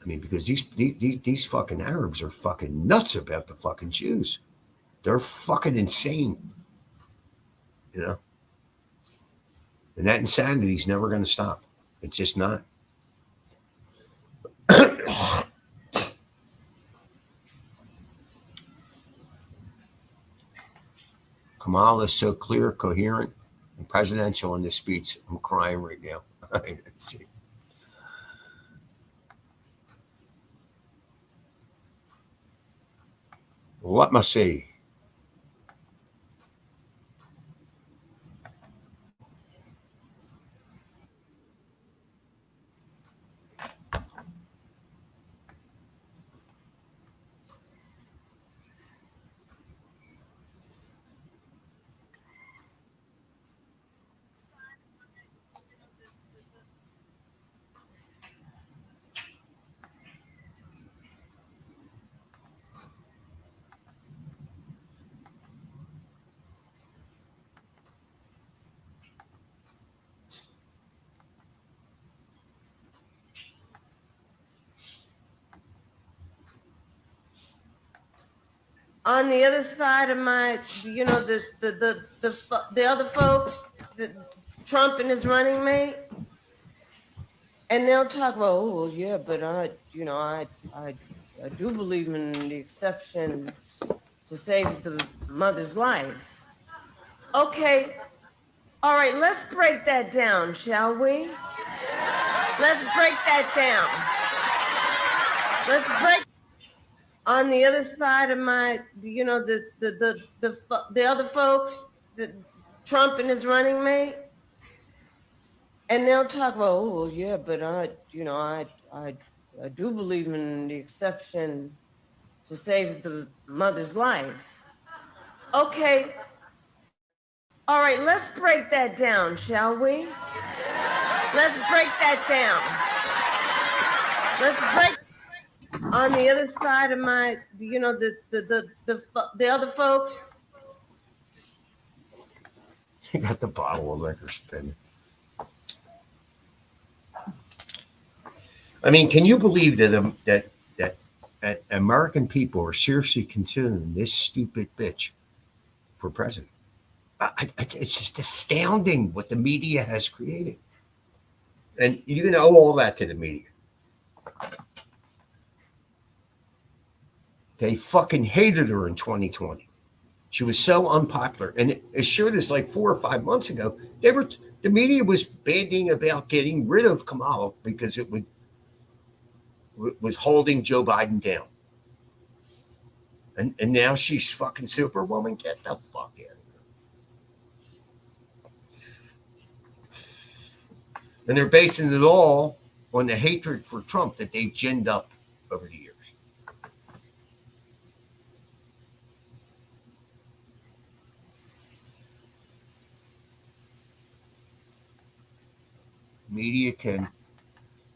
I mean, because these fucking Arabs are fucking nuts about the fucking Jews. They're fucking insane. And that insanity is never going to stop. It's just not. Kamala is so clear, coherent, and presidential in this speech. I'm crying right now. Let's see. What must see? On the other side of my, the other folks, Trump and his running mate, and they'll talk about, oh, well, yeah, but I do believe in the exception to save the mother's life. Okay, all right, let's break that down, shall we? Let's break that down. Let's break. On the other side of my, the other folks, Trump and his running mate, and they'll talk about, oh, well, yeah, but I do believe in the exception to save the mother's life. Okay, all right, let's break that down, shall we? Let's break that down. Let's break. On the other side of my, the other folks. You got the bottle of liquor spinning. I mean, can you believe that American people are seriously considering this stupid bitch for president? It's just astounding what the media has created, and you can owe all that to the media. They fucking hated her in 2020. She was so unpopular, and as sure as like 4 or 5 months ago, the media was bandying about getting rid of Kamala because it was holding Joe Biden down. And now she's fucking Superwoman. Get the fuck out of here. And they're basing it all on the hatred for Trump that they've ginned up over the years. Media can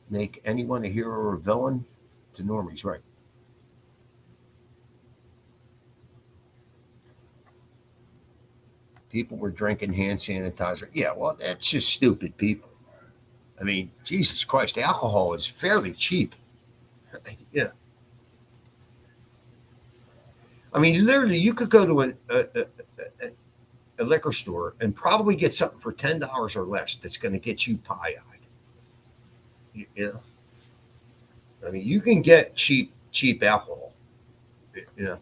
make anyone a hero or a villain to normies, right? People were drinking hand sanitizer. Yeah, well, that's just stupid people. I mean, Jesus Christ, alcohol is fairly cheap. Yeah. I mean, literally, you could go to a liquor store and probably get something for $10 or less that's going to get you pie-eyed. You know? I mean, you can get cheap alcohol. You know?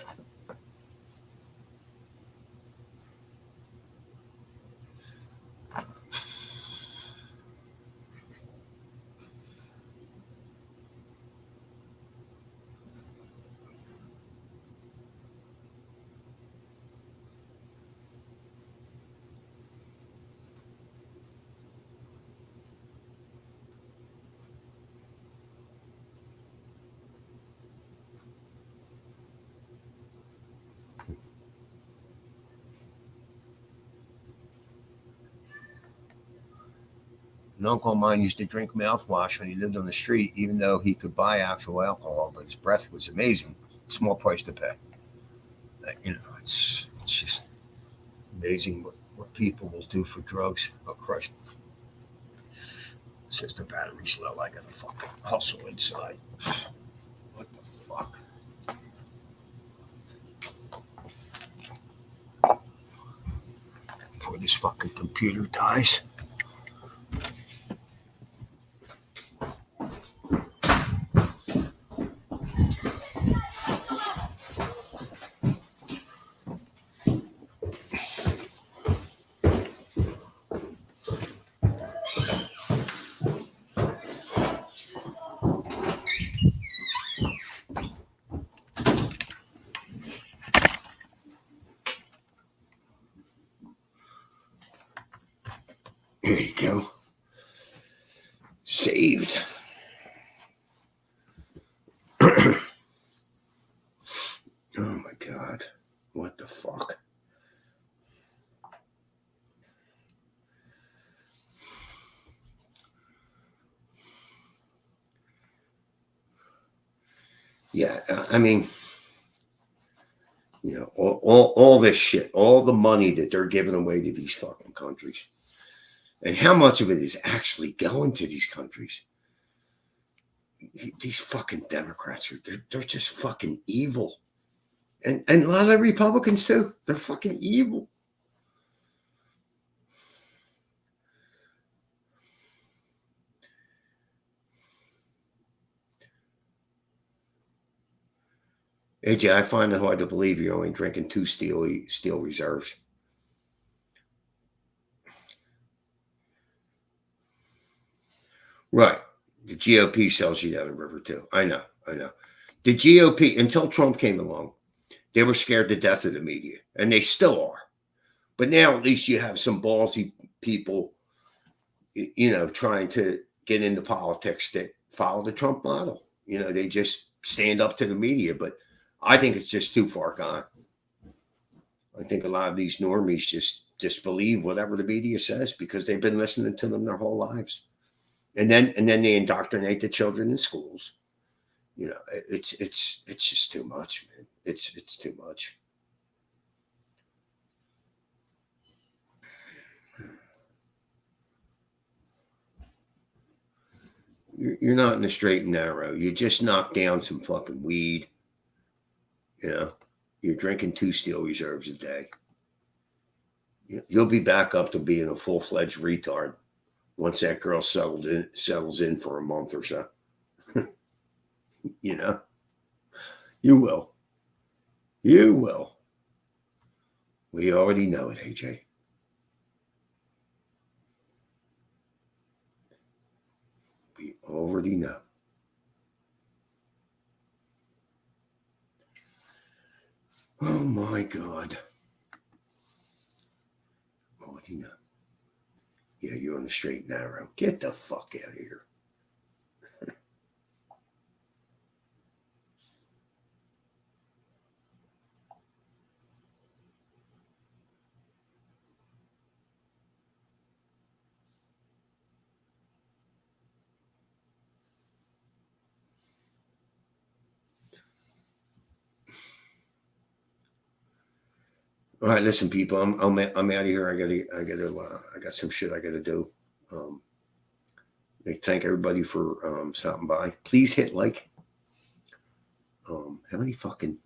An uncle of mine used to drink mouthwash when he lived on the street, even though he could buy actual alcohol, but his breath was amazing. Small price to pay. You know, it's just amazing what people will do for drugs. Oh, Christ. It says the battery's low. I gotta fucking hustle inside. What the fuck? Before this fucking computer dies. There you go. Saved. Oh my God. What the fuck? Yeah, I mean, you know, all this shit, all the money that they're giving away to these fucking countries, and how much of it is actually going to these countries. These fucking Democrats they're just fucking evil, and a lot of Republicans too. They're fucking evil. AJ, I find it hard to believe you're only drinking 2 steel reserves. Right. The GOP sells you down the river too. I know. The GOP, until Trump came along, they were scared to death of the media, and they still are. But now at least you have some ballsy people, you know, trying to get into politics that follow the Trump model. You know, they just stand up to the media, but I think it's just too far gone. I think a lot of these normies just believe whatever the media says because they've been listening to them their whole lives. And then they indoctrinate the children in schools. You know, it's just too much, man. It's too much. You're not in the straight and narrow. You just knocked down some fucking weed. You know, you're drinking 2 steel reserves a day. You'll be back up to being a full-fledged retard once that girl settles in for a month or so. You know, you will. You will. We already know it, AJ. We already know. Oh my God. Already know. Yeah, you're on the straight and narrow. Get the fuck out of here. All right, listen, people. I'm out of here. I got some shit I gotta do. Thank everybody for stopping by. Please hit like. How many fucking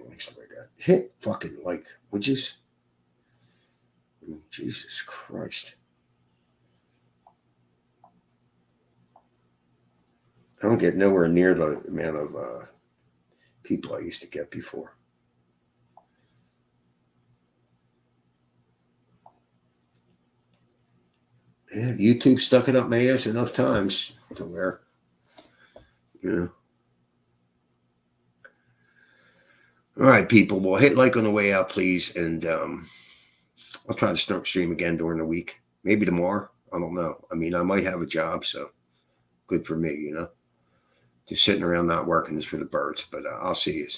likes do I got? Hit fucking like, would you? Jesus Christ. I don't get nowhere near the amount of people I used to get before. Yeah, YouTube stuck it up my ass enough times to where, you know. All right, people. Well, hit like on the way out, please. And I'll try to start stream again during the week. Maybe tomorrow. I don't know. I mean, I might have a job, so good for me, you know. Just sitting around not working is for the birds. But I'll see you.